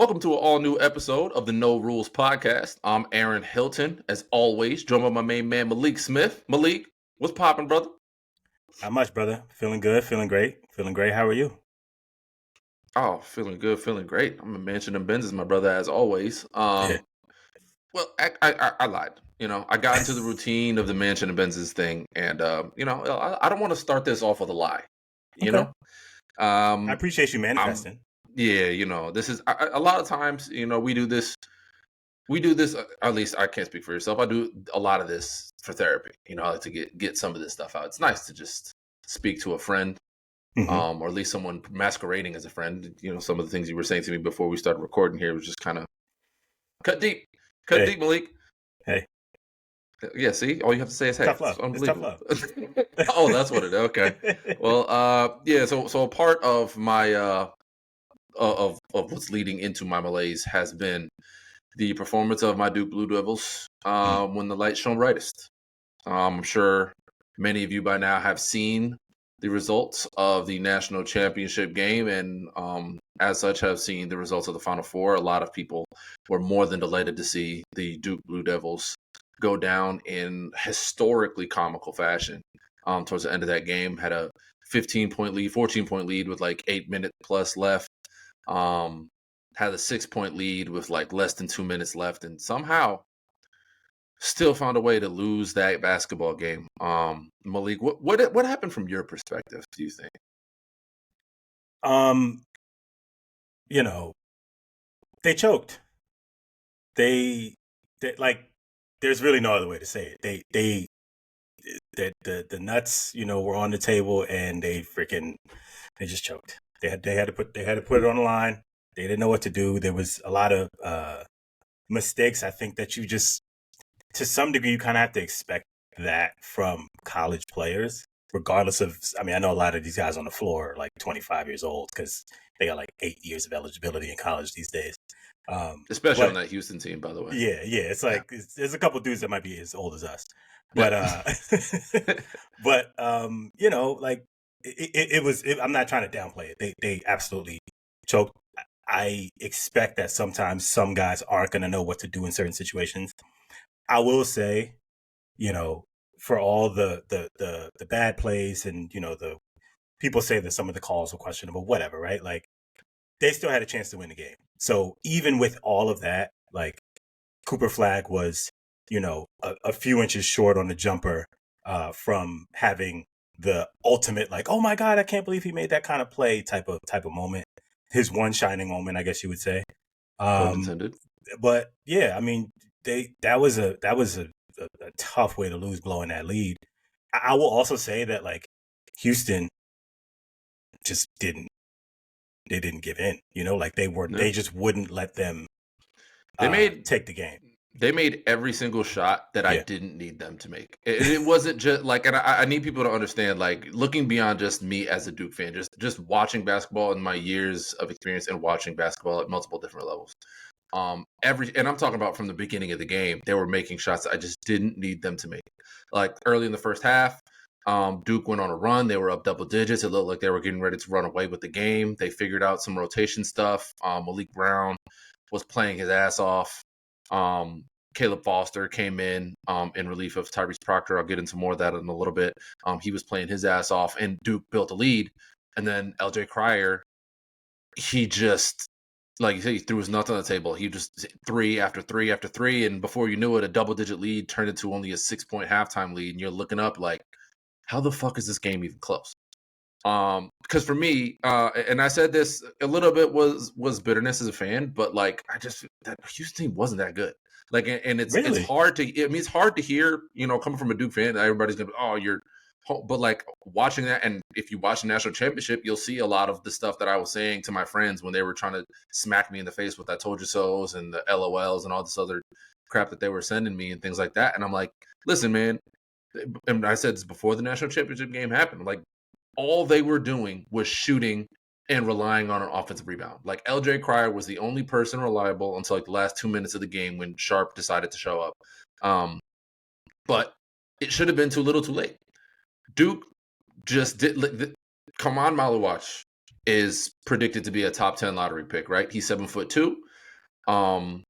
Welcome to an all new episode of the No Rules Podcast. I'm Aaron Hilton, as always, joined by my main man, Malik Smith. Malik, what's poppin', brother? Not much, brother. Feeling good, feeling great. Feeling great. How are you? Oh, feeling good, feeling great. I'm a mansion and Benz, my brother, as always. Yeah. Well, I lied. I got into the routine of the mansion and Benz's thing, and I don't want to start this off with a lie. You Okay. know, I um, appreciate you I'm manifesting. yeah. This is a lot of times. We do this. We do this. At least I can't speak for yourself. I do a lot of this for therapy. I like to get some of this stuff out. It's nice to just speak to a friend, Hmm. or at least someone masquerading as a friend. Some of the things you were saying to me before we started recording here was just kind of cut deep, cut Hey, deep, Malik. hey. Yeah, see, all you have to say is It's "Hey." tough It's love. It's tough unbelievable. love. Oh, that's what it is. Okay. Well, yeah. So a part of my of what's leading into my malaise has been the performance of my Duke Blue Devils Mm. when the light shone brightest. I'm sure many of you by now have seen the results of the national championship game, and as such, have seen the results of the Final Four. A lot of people were more than delighted to see the Duke Blue Devils go down in historically comical fashion. Towards the end of that game, had a 15-point lead, 14-point lead with like 8 minutes plus left. Um, had a 6-point lead with like less than 2 minutes left, and somehow still found a way to lose that basketball game. Malik, what happened from your perspective, do you think? Um, you know, they choked. They like. There's really no other way to say it. The nuts, were on the table, and they just choked. They had to put it on the line. They didn't know what to do. There was a lot of mistakes. I think that you just, to some degree, you kind of have to expect that from college players, regardless of. I mean, I know a lot of these guys on the floor are like 25 years old because they got like 8 years of eligibility in college these days. Especially on But that Houston team, by the way. yeah, it's Yeah. like there's a couple dudes that might be as old as us, Yeah. but like it was. I'm not trying to downplay it. They absolutely choked. I expect that sometimes some guys aren't going to know what to do in certain situations. I will say, you know, for all the bad plays, and the people say that some of the calls were questionable, whatever, right? Like, they still had a chance to win the game. So even with all of that, like, Cooper Flag was, a few inches short on the jumper from having the ultimate, like, oh my God, I can't believe he made that kind of play type of moment. His one shining moment, I guess you would say. Pun Um, intended. but yeah, I mean, that was a tough way to lose, blowing that lead. I will also say that, like, Houston just didn't give in. Like, Yeah. they just wouldn't let them They made take the game. they made every single shot that I Yeah. didn't need them to make. It wasn't just like, and I need people to understand, like, looking beyond just me as a Duke fan, just watching basketball in my years of experience and watching basketball at multiple different levels. And I'm talking about from the beginning of the game, they were making shots that I just didn't need them to make. Like early in the first half, Duke went on a run. They were up double digits. It looked like they were getting ready to run away with the game. They figured out some rotation stuff. Malik Brown was playing his ass off. Caleb Foster came in relief of Tyrese Proctor. I'll get into more of that in a little bit. He was playing his ass off, and Duke built a lead. And then LJ Cryer, he just, like you said, he threw his nuts on the table. He just three after three after three, and before you knew it, a double-digit lead turned into only a 6-point halftime lead, and you're looking up like, how the fuck is this game even close? Because for me, and I said this a little bit, was bitterness as a fan, but like, that Houston team wasn't that good. Like, and it's Really? hard to, I mean, it's hard to hear, coming from a Duke fan, everybody's gonna be, oh, but like watching that, and if you watch the national championship, you'll see a lot of the stuff that I was saying to my friends when they were trying to smack me in the face with "I told you so's" and the LOLs and all this other crap that they were sending me and things like that. And I'm like, listen, man, and I said this before the national championship game happened. Like, all they were doing was shooting and relying on an offensive rebound. Like, LJ Cryer was the only person reliable until like the last 2 minutes of the game when Sharp decided to show up. But it should have been too little, too late. Duke just did. Kaman Maluach is predicted to be a top 10 lottery pick, right? He's 7'2". And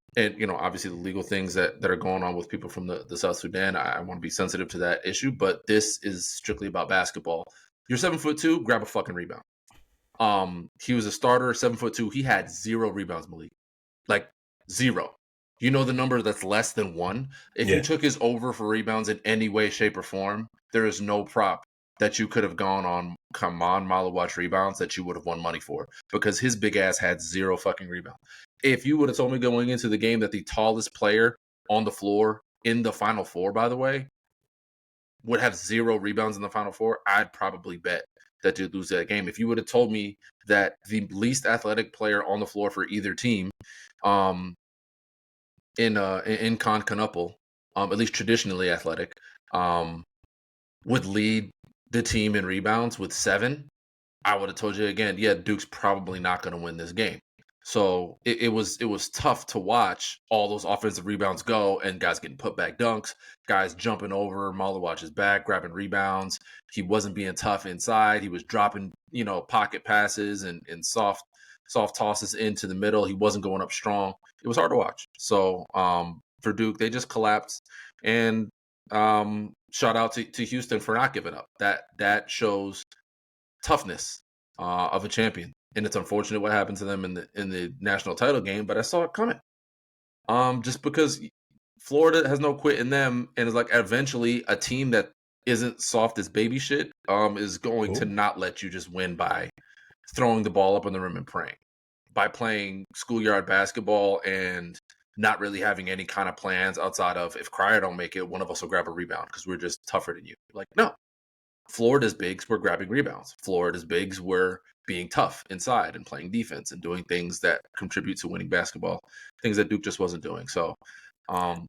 obviously the legal things that are going on with people from the South Sudan. I want to be sensitive to that issue, but this is strictly about basketball. You're 7'2", grab a fucking rebound. He was a starter, 7'2". He had 0 rebounds, Malik. Like 0. You know the number that's less than 1? If you Yeah. took his over for rebounds in any way, shape, or form, there is no prop that you could have gone on Malawatch rebounds that you would have won money for, because his big ass had 0 fucking rebounds. If you would have told me going into the game that the tallest player on the floor in the Final Four, by the way, would have 0 rebounds in the Final Four, I'd probably bet that they'd lose that game. If you would have told me that the least athletic player on the floor for either team, in Constantinople, at least traditionally athletic, would lead the team in rebounds with 7, I would have told you again, yeah, Duke's probably not going to win this game. So it was tough to watch all those offensive rebounds go, and guys getting put back dunks, guys jumping over Malawatch's back, grabbing rebounds. He wasn't being tough inside. He was dropping, pocket passes and soft tosses into the middle. He wasn't going up strong. It was hard to watch. So for Duke, they just collapsed. And shout out to Houston for not giving up. That shows toughness of a champion. And it's unfortunate what happened to them in the national title game, but I saw it coming. Just because Florida has no quit in them, and is like eventually a team that isn't soft as baby shit is going to not let you just win by throwing the ball up on the rim and praying, by playing schoolyard basketball and not really having any kind of plans outside of, if Cryer don't make it, one of us will grab a rebound because we're just tougher than you. Like, no. Florida's bigs were grabbing rebounds. Florida's bigs were being tough inside and playing defense and doing things that contribute to winning basketball, things that Duke just wasn't doing. So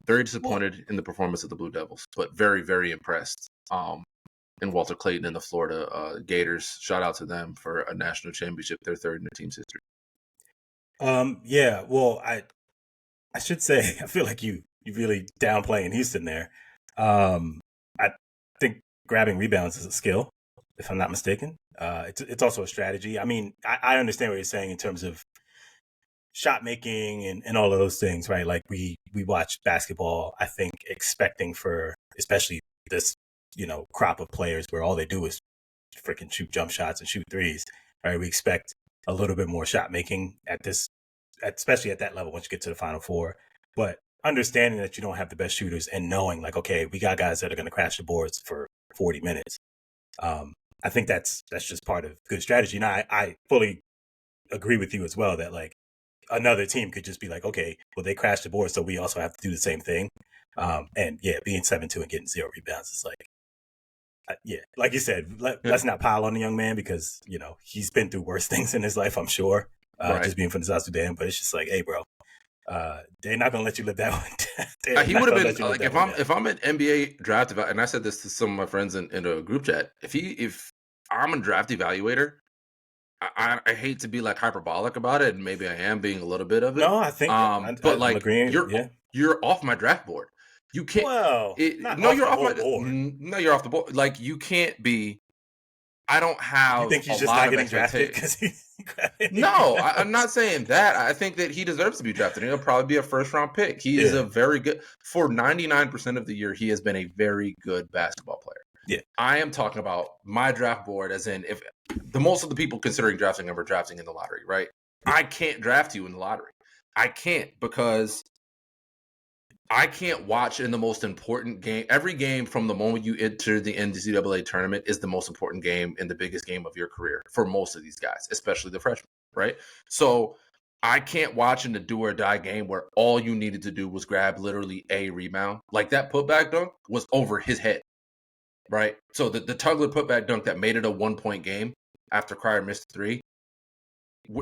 very disappointed in the performance of the Blue Devils, but very, very impressed in Walter Clayton and the Florida Gators. Shout out to them for a national championship, their third in the team's history. Yeah, well, I should say, I feel like you really downplaying Houston there. I think grabbing rebounds is a skill, if I'm not mistaken. It's also a strategy. I mean, I understand what you're saying in terms of shot making and all of those things, right? Like we watch basketball, I think, expecting for, especially this, crop of players where all they do is freaking shoot jump shots and shoot threes, right? We expect a little bit more shot making especially at that level once you get to the Final Four. But understanding that you don't have the best shooters and knowing like, okay, we got guys that are going to crash the boards for 40 minutes. I think that's just part of good strategy. Now, I fully agree with you as well that like another team could just be like, okay, well, they crashed the board, so we also have to do the same thing. And yeah, being 7-2 and getting 0 rebounds is like, yeah, like you said, let's not pile on the young man because, he's been through worse things in his life, I'm sure, Right. just being from the South Sudan. But it's just like, hey, bro, they're not gonna let you live that one. He would have been like, if I'm an NBA draft evaluator, and I said this to some of my friends in a group chat, if I'm a draft evaluator, I hate to be like hyperbolic about it, and maybe I am being a little bit of it. No, I think, but like agreeing, you're off my draft board. You can't. Well, you're off my board. No, you're off the board. Like you can't be. I don't have. You think he's just not getting drafted because No, I'm not saying that. I think that he deserves to be drafted. He'll probably be a first round pick. He is a very good. For 99% of the year, he has been a very good basketball player. Yeah, I am talking about my draft board, as in if the most of the people considering drafting him are drafting in the lottery, right? I can't draft you in the lottery. I can't because I can't watch in the most important game. Every game from the moment you enter the NCAA tournament is the most important game and the biggest game of your career for most of these guys, especially the freshmen, right? So I can't watch in the do or die game where all you needed to do was grab literally a rebound. Like that putback dunk was over his head, right? So the Tugler putback dunk that made it a 1-point game after Cryer missed 3,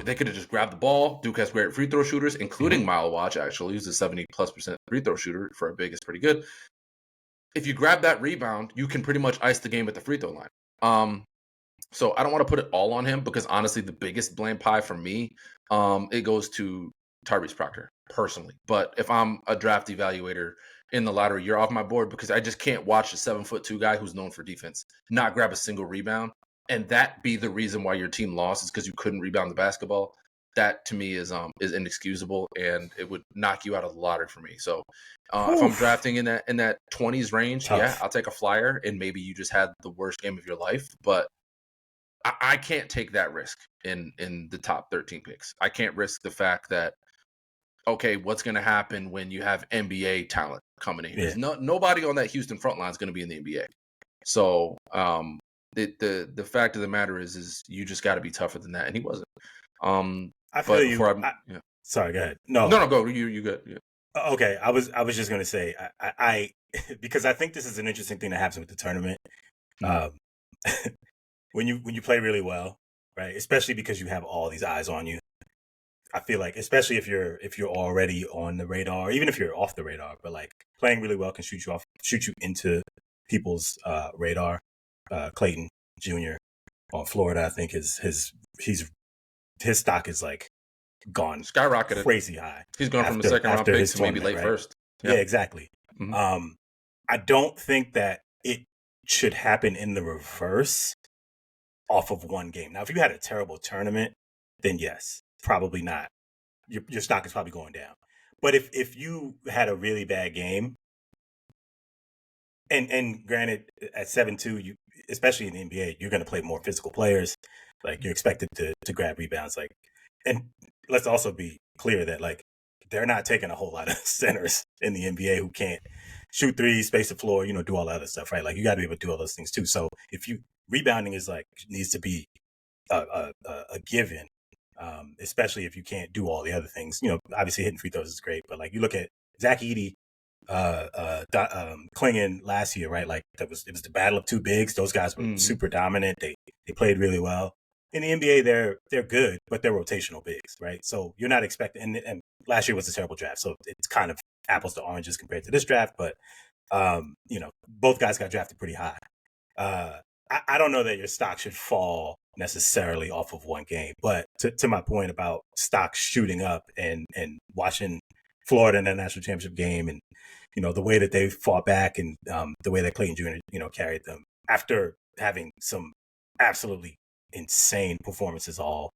they could have just grabbed the ball. Duke has great free throw shooters, including Malawatch, actually. He's a 70+% free throw shooter for a big. It's pretty good. If you grab that rebound, you can pretty much ice the game at the free throw line. So I don't want to put it all on him because honestly, the biggest blame pie for me, it goes to Tyrese Proctor personally. But if I'm a draft evaluator in the lottery, you're off my board because I just can't watch a 7'2" guy who's known for defense not grab a single rebound. And that be the reason why your team lost is because you couldn't rebound the basketball. that to me is inexcusable, and it would knock you out of the lottery for me. So if I'm Oof. drafting in that 20s range, yeah, Tough. I'll take a flyer, and maybe you just had the worst game of your life, but I can't take that risk in the top 13 picks. I can't risk the fact that, okay, what's going to happen when you have NBA talent coming in? Yeah. Because nobody on that Houston front line is going to be in the NBA. So the fact of the matter is you just got to be tougher than that, and he wasn't. I feel But you. before yeah. Sorry, go ahead. No, go. You good. Yeah. Okay, I was just gonna say I because I think this is an interesting thing that happens with the tournament. Mm. Um, when you play really well, right? Especially because you have all these eyes on you. I feel like, especially if you're already on the radar, or even if you're off the radar, but like playing really well can shoot you into people's radar. Clayton Jr. on Florida, I think his stock is like gone Skyrocketed. crazy high He's gone from a after second round pick his to maybe tournament, late right? first. Yeah, Yeah. exactly. Mm-hmm. I don't think that it should happen in the reverse off of one game. Now, if you had a terrible tournament, then yes, probably not. Your stock is probably going down. But if you had a really bad game, and granted, at 7-2, you, especially in the NBA, you're going to play more physical players. Like you're expected to grab rebounds. Like, and let's also be clear that like they're not taking a whole lot of centers in the NBA who can't shoot threes, space the floor, do all that other stuff, right? Like you got to be able to do all those things too. So if you rebounding is like needs to be a given, especially if you can't do all the other things. Obviously hitting free throws is great, but like you look at Zach Edey, Klingon last year, right? Like it was the battle of two bigs. Those guys were super dominant. They played really well. In the NBA, they're good, but they're rotational bigs, right? So you're not expecting. And last year was a terrible draft, so it's kind of apples to oranges compared to this draft. But both guys got drafted pretty high. I don't know that your stock should fall necessarily off of one game, but to my point about stocks shooting up and watching Florida in that national championship game, and the way that they fought back, and the way that Clayton Jr. Carried them after having some absolutely insane performances all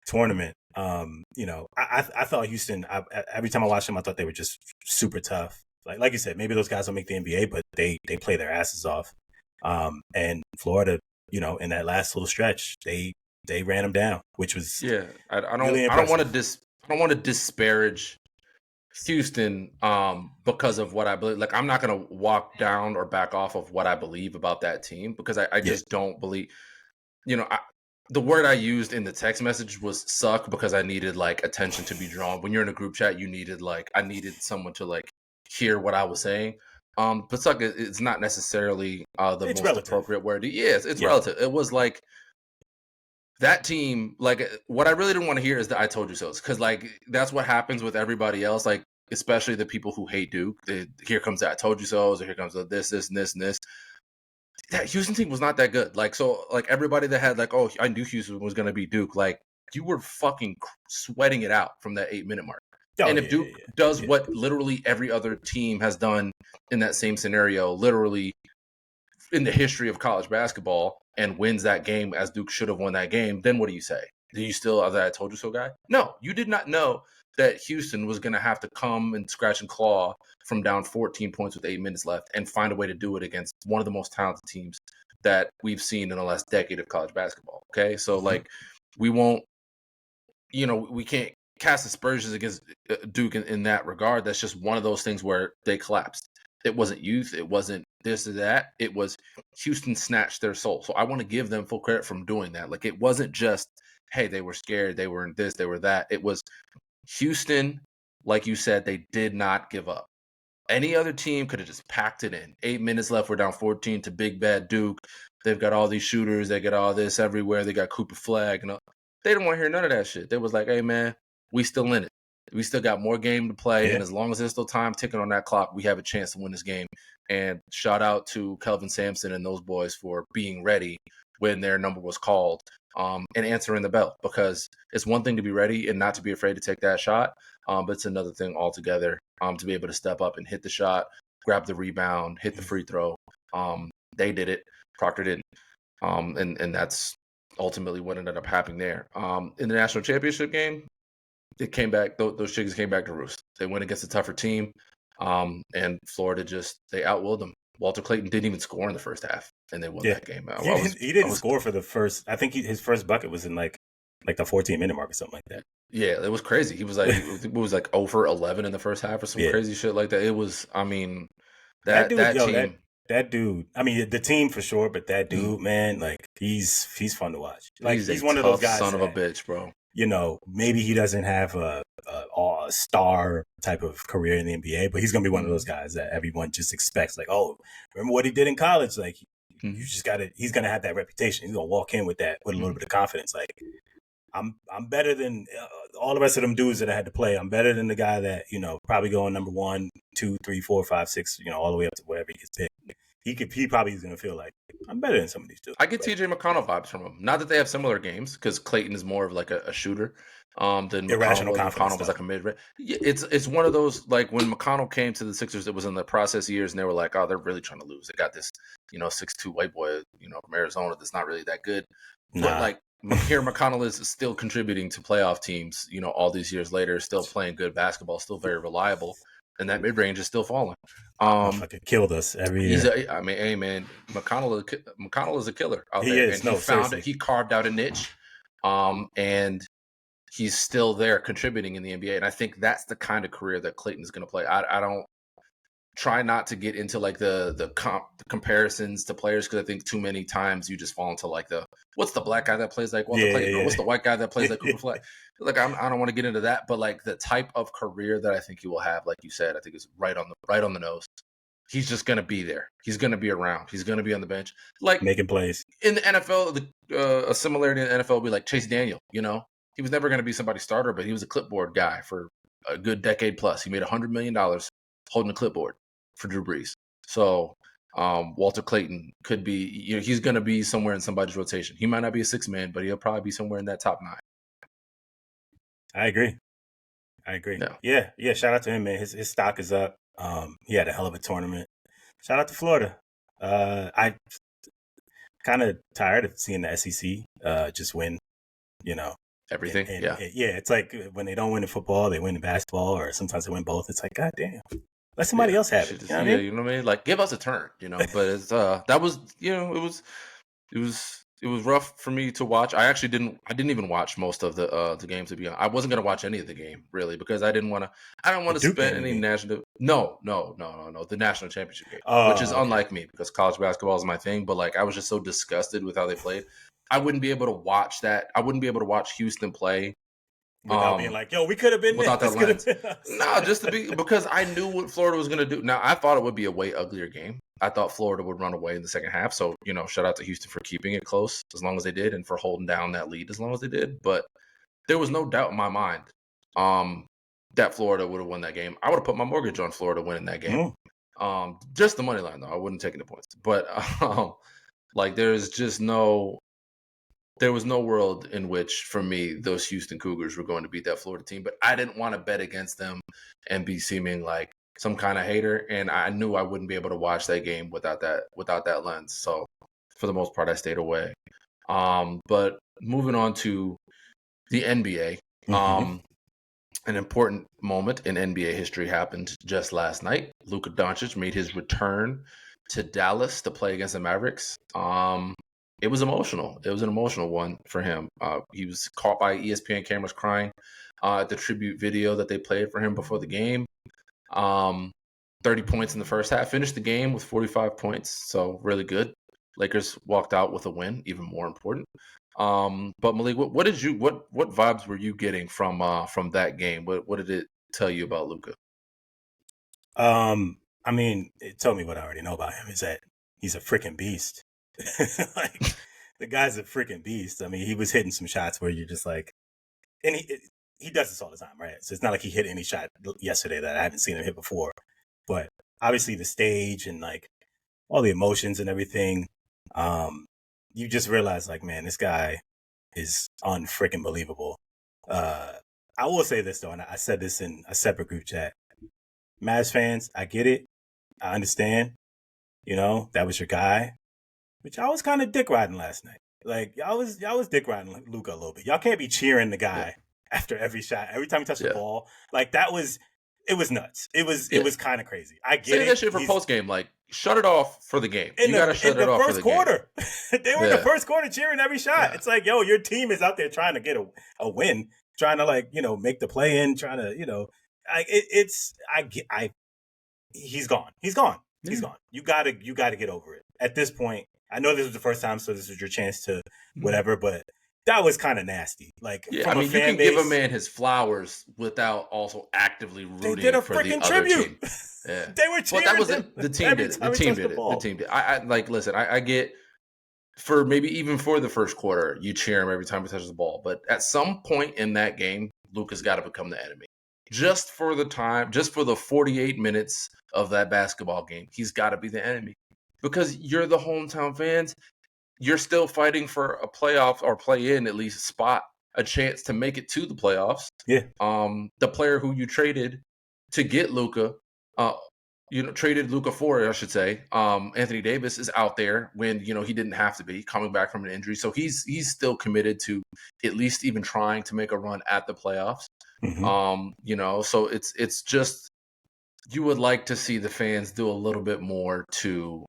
tournament. I thought Houston. Every time I watched them, I thought they were just super tough. Like you said, maybe those guys don't make the NBA, but they play their asses off. And Florida, in that last little stretch, they ran them down, which was I really don't want impressive. I don't want to disparage Houston because of what I believe. Like I'm not going to walk down or back off of what I believe about that team, because I Yeah. just don't believe. The word I used in the text message was suck, because I needed like attention to be drawn. When you're in a group chat, you needed I needed someone to like hear what I was saying. But suck it's not necessarily the It's most relative. appropriate word. Yes, it's Yeah. relative. It was like that team, like what I really didn't want to hear is the I told you so's, because like that's what happens with everybody else, like especially the people who hate Duke. Here comes the I told you so's, or here comes the this, and this. That Houston team was not that good. Like, so like everybody that had like, oh, I knew Houston was gonna beat Duke, like you were fucking sweating it out from that 8-minute mark. Oh And if yeah, Duke yeah, does yeah. what literally every other team has done in that same scenario, literally in the history of college basketball, and wins that game as Duke should have won that game, then what do you say? Do you still are that I told you so guy? No, you did not know that Houston was going to have to come and scratch and claw from down 14 points with 8 minutes left and find a way to do it against one of the most talented teams that we've seen in the last decade of college basketball. Okay, so like we won't, we can't cast aspersions against Duke in that regard. That's just one of those things where they collapsed. It wasn't youth. It wasn't this or that. It was Houston snatched their soul. So I want to give them full credit from doing that. Like it wasn't just, hey, they were scared, they were in this, they were that. It was Houston, like you said, they did not give up. Any other team could have just packed it in. 8 minutes left, we're down 14 to big bad Duke. They've got all these shooters, they got all this everywhere. They got Cooper Flag and all. They didn't want to hear none of that shit. They was like, hey man, we still in it. We still got more game to play. Yeah. And as long as there's still time ticking on that clock, we have a chance to win this game. And shout out to Kelvin Sampson and those boys for being ready when their number was called, and answering the bell, because it's one thing to be ready and not to be afraid to take that shot. But it's another thing altogether to be able to step up and hit the shot, grab the rebound, hit the free throw. They did it. Proctor didn't. And that's ultimately what ended up happening there. In the national championship game, it came back. Those chickens came back to roost. They went against a tougher team, and Florida they outwilled them. Walter Clayton didn't even score in the first half, and they won Yeah, that game. he didn't score for the first. I think his first bucket was in like the 14-minute mark or something like that. Yeah, it was crazy. He was like, it was like 0 for 11 in the first half or some crazy shit like that. It was, I mean, that dude, that team. That dude. I mean, the team for sure, but that dude, man, like he's fun to watch. Like he's one a of those tough guys son of a that, bitch, bro. you know, maybe he doesn't have a star type of career in the NBA, but he's gonna be one of those guys that everyone just expects. Like, oh, remember what he did in college? Like, you just gotta. He's gonna have that reputation. He's gonna walk in with that, with a little bit of confidence. Like, I'm better than all the rest of them dudes that I had to play. I'm better than the guy that, you know, probably going number 1, 2, 3, 4, 5, 6, you know, all the way up to wherever he gets picked. He probably is going to feel like I'm better than some of these dudes. I get TJ McConnell vibes from him. Not that they have similar games, because Clayton is more of like a shooter than irrational confidence. McConnell was like a mid. It's one of those, like when McConnell came to the Sixers, it was in the process years, and they were like, oh, they're really trying to lose. They got this, you know, 6'2" white boy, you know, from Arizona that's not really that good. But like here, McConnell is still contributing to playoff teams, you know, all these years later, still playing good basketball, still very reliable. And that mid range is still falling. Fucking killed us every year. I mean, hey man, McConnell is a killer out he there, is. and No, he found seriously. it. He carved out a niche, and he's still there contributing in the NBA. And I think that's the kind of career that Clayton's going to play. I don't try not to get into like the comparisons to players, because I think too many times you just fall into like what's the black guy that plays like Walter Clayton, or what's the white guy that plays like Cooper Flag. Like I don't want to get into that, but like the type of career that I think he will have, like you said, I think is right on the nose. He's just gonna be there. He's gonna be around. He's gonna be on the bench, like making plays in the NFL. A similarity in the NFL would be like Chase Daniel. You know, he was never gonna be somebody's starter, but he was a clipboard guy for a good decade plus. He made $100 million holding a clipboard for Drew Brees. So Walter Clayton could be, you know, he's gonna be somewhere in somebody's rotation. He might not be a 6-man, but he'll probably be somewhere in that top 9. I agree. Yeah. Shout out to him, man. His stock is up. He had a hell of a tournament. Shout out to Florida. I kind of tired of seeing the SEC just win, you know, everything. It's like when they don't win in football, they win in basketball, or sometimes they win both. It's like, God damn, let somebody else have it. You know what I mean? You know what I mean? Like, give us a turn, you know. But it's that was, you know, it was rough for me to watch. I didn't even watch most of the games, to be honest. I wasn't gonna watch any of the game really, because I don't want to spend any national. No, the national championship game, which is unlike me, because college basketball is my thing. But like, I was just so disgusted with how they played. I wouldn't be able to watch that. I wouldn't be able to watch Houston play without being like, yo, we could have been without that lens. No, just to be, because I knew what Florida was gonna do. Now I thought it would be a way uglier game. I thought Florida would run away in the second half. So, you know, shout out to Houston for keeping it close as long as they did, and for holding down that lead as long as they did. But there was no doubt in my mind that Florida would have won that game. I would have put my mortgage on Florida winning that game. Just the money line, though. I wouldn't take any points. But like, there was no world in which, for me, those Houston Cougars were going to beat that Florida team. But I didn't want to bet against them and be seeming like some kind of hater, and I knew I wouldn't be able to watch that game without that lens. So for the most part, I stayed away. But moving on to the NBA, an important moment in NBA history happened just last night. Luka Doncic made his return to Dallas to play against the Mavericks. It was emotional. It was an emotional one for him. He was caught by ESPN cameras crying at the tribute video that they played for him before the game. 30 points in the first half, finished the game with 45 points. So really good. Lakers walked out with a win, even more important. But Malik, what vibes were you getting from that game? What did it tell you about Luka? I mean, it told me what I already know about him, is that he's a freaking beast. Like, the guy's a freaking beast. I mean, he was hitting some shots where you're just like, and he does this all the time, right? So it's not like he hit any shot yesterday that I haven't seen him hit before. But obviously the stage and like all the emotions and everything, you just realize, like, man, this guy is unfreaking believable. I will say this though, and I said this in a separate group chat. Mavs fans, I get it. I understand. You know, that was your guy. But y'all was kind of dick riding last night. Like, y'all was dick riding Luka a little bit. Y'all can't be cheering the guy after every shot. Every time he touched the Yeah. ball, like it was nuts. It Yeah. was kind of crazy. I get Say it. that shit for He's post game. Like, shut it off for the game. in You got to in shut it the off for first the game. quarter. They were in the Yeah. first quarter cheering every shot. Yeah. It's like, yo, your team is out there trying to get a win, trying to like, make the play in, trying to, he's gone. He's gone. He's gone. You gotta get over it. At this point, I know this was the first time, so this was your chance to whatever, but that was kind of nasty. Like, Yeah, from I mean, a you fan can give a base, man his flowers without also actively they did rooting a for the freaking other tribute. team. Yeah, They were but cheering that him wasn't the team every did it. The time he team touched did the it. The ball. team did. I like. Listen, I get for maybe even for the first quarter, you cheer him every time he touches the ball. But at some point in that game, Luka's got to become the enemy. Just for the time, just for the 48 minutes of that basketball game, he's got to be the enemy because you're the hometown fans. You're still fighting for a playoff or play in at least spot, a chance to make it to the playoffs. Yeah. The player who you traded to get Luka, traded Luka for, I should say. Anthony Davis is out there when he didn't have to be coming back from an injury, so he's still committed to at least even trying to make a run at the playoffs. Mm-hmm. So it's just you would like to see the fans do a little bit more to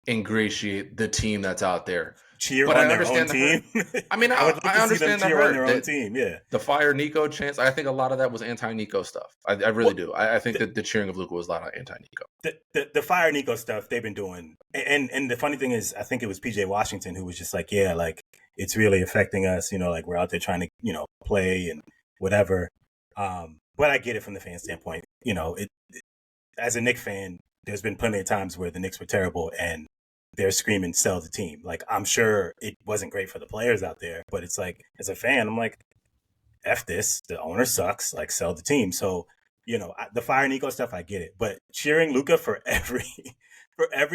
ingratiate the team that's out there. Cheer But on I their own understand the hurt. team. I mean, I would like I to see them understand the cheer on their hurt. own team. Yeah. The fire Nico chants, I think a lot of that was anti-Nico stuff. I really do. I think that the cheering of Luka was a lot of anti-Nico. The fire Nico stuff they've been doing. And the funny thing is, I think it was PJ Washington who was just like, yeah, like it's really affecting us. Like we're out there trying to, play and whatever. But I get it from the fan standpoint. As a Knicks fan, there's been plenty of times where the Knicks were terrible and they're screaming, sell the team. Like, I'm sure it wasn't great for the players out there, but it's like, as a fan, I'm like, F this. The owner sucks. Like, sell the team. So, the fire Nico stuff, I get it. But cheering Luka for every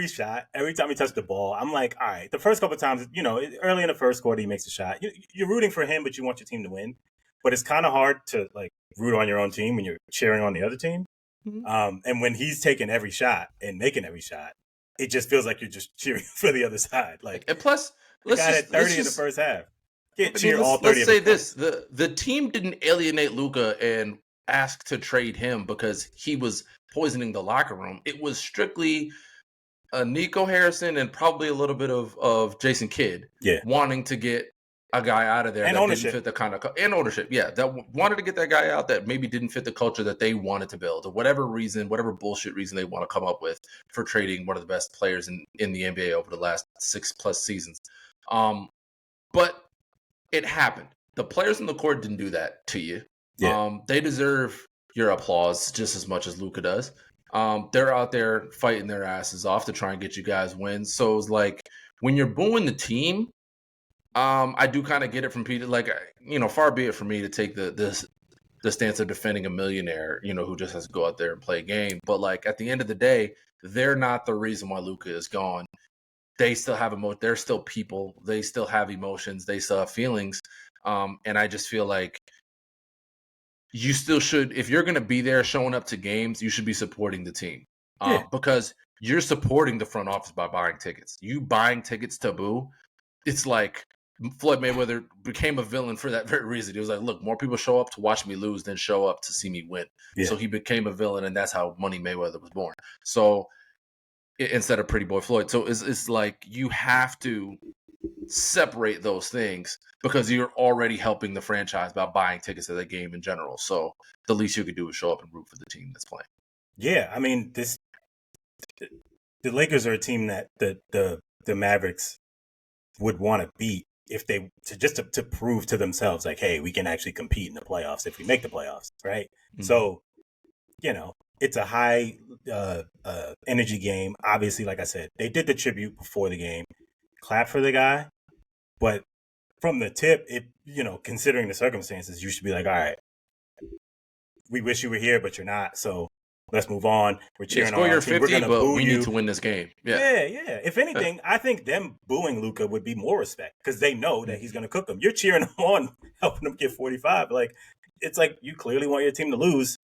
shot, every time he touched the ball, I'm like, all right. The first couple of times, early in the first quarter, he makes a shot. You're rooting for him, but you want your team to win. But it's kind of hard to like root on your own team when you're cheering on the other team. Mm-hmm. And when he's taking every shot and making every shot, it just feels like you're just cheering for the other side. Like, and plus, the guy had 30 in the first half. Let's say this: the team didn't alienate Luka and ask to trade him because he was poisoning the locker room. It was strictly Nico Harrison and probably a little bit of Jason Kidd wanting to get a guy out of there and that ownership. didn't fit the kind of and ownership, that wanted to get that guy out that maybe didn't fit the culture that they wanted to build, or whatever bullshit reason they want to come up with for trading one of the best players in the NBA over the last 6+ seasons. But it happened. The players in the court didn't do that to you. Yeah. They deserve your applause just as much as Luka does. They're out there fighting their asses off to try and get you guys wins. So it's like when you're booing the team, I do kind of get it from Peter. Like, far be it for me to take the stance of defending a millionaire, who just has to go out there and play a game. But like at the end of the day, they're not the reason why Luka is gone. They still have they're still people. They still have emotions. They still have feelings. And I just feel like you still should, if you're going to be there showing up to games, you should be supporting the team. Because you're supporting the front office by buying tickets. You buying tickets to boo, it's like Floyd Mayweather became a villain for that very reason. He was like, look, more people show up to watch me lose than show up to see me win. Yeah. So he became a villain, and that's how Money Mayweather was born. So instead of Pretty Boy Floyd. So it's like you have to separate those things because you're already helping the franchise by buying tickets to the game in general. So the least you could do is show up and root for the team that's playing. Yeah, I mean, the Lakers are a team that the Mavericks would want to beat if they to prove to themselves like, hey, we can actually compete in the playoffs if we make the playoffs, right? Mm-hmm. So, it's a high energy game. Obviously, like I said, they did the tribute before the game. Clap for the guy, but from the tip, considering the circumstances, you should be like, all right, we wish you were here, but you're not. So let's move on. We're cheering on our team. We're going to boo you. Need to win this game. Yeah. If anything, I think them booing Luka would be more respect because they know that he's going to cook them. You're cheering him on, helping them get 45. Like, it's like you clearly want your team to lose.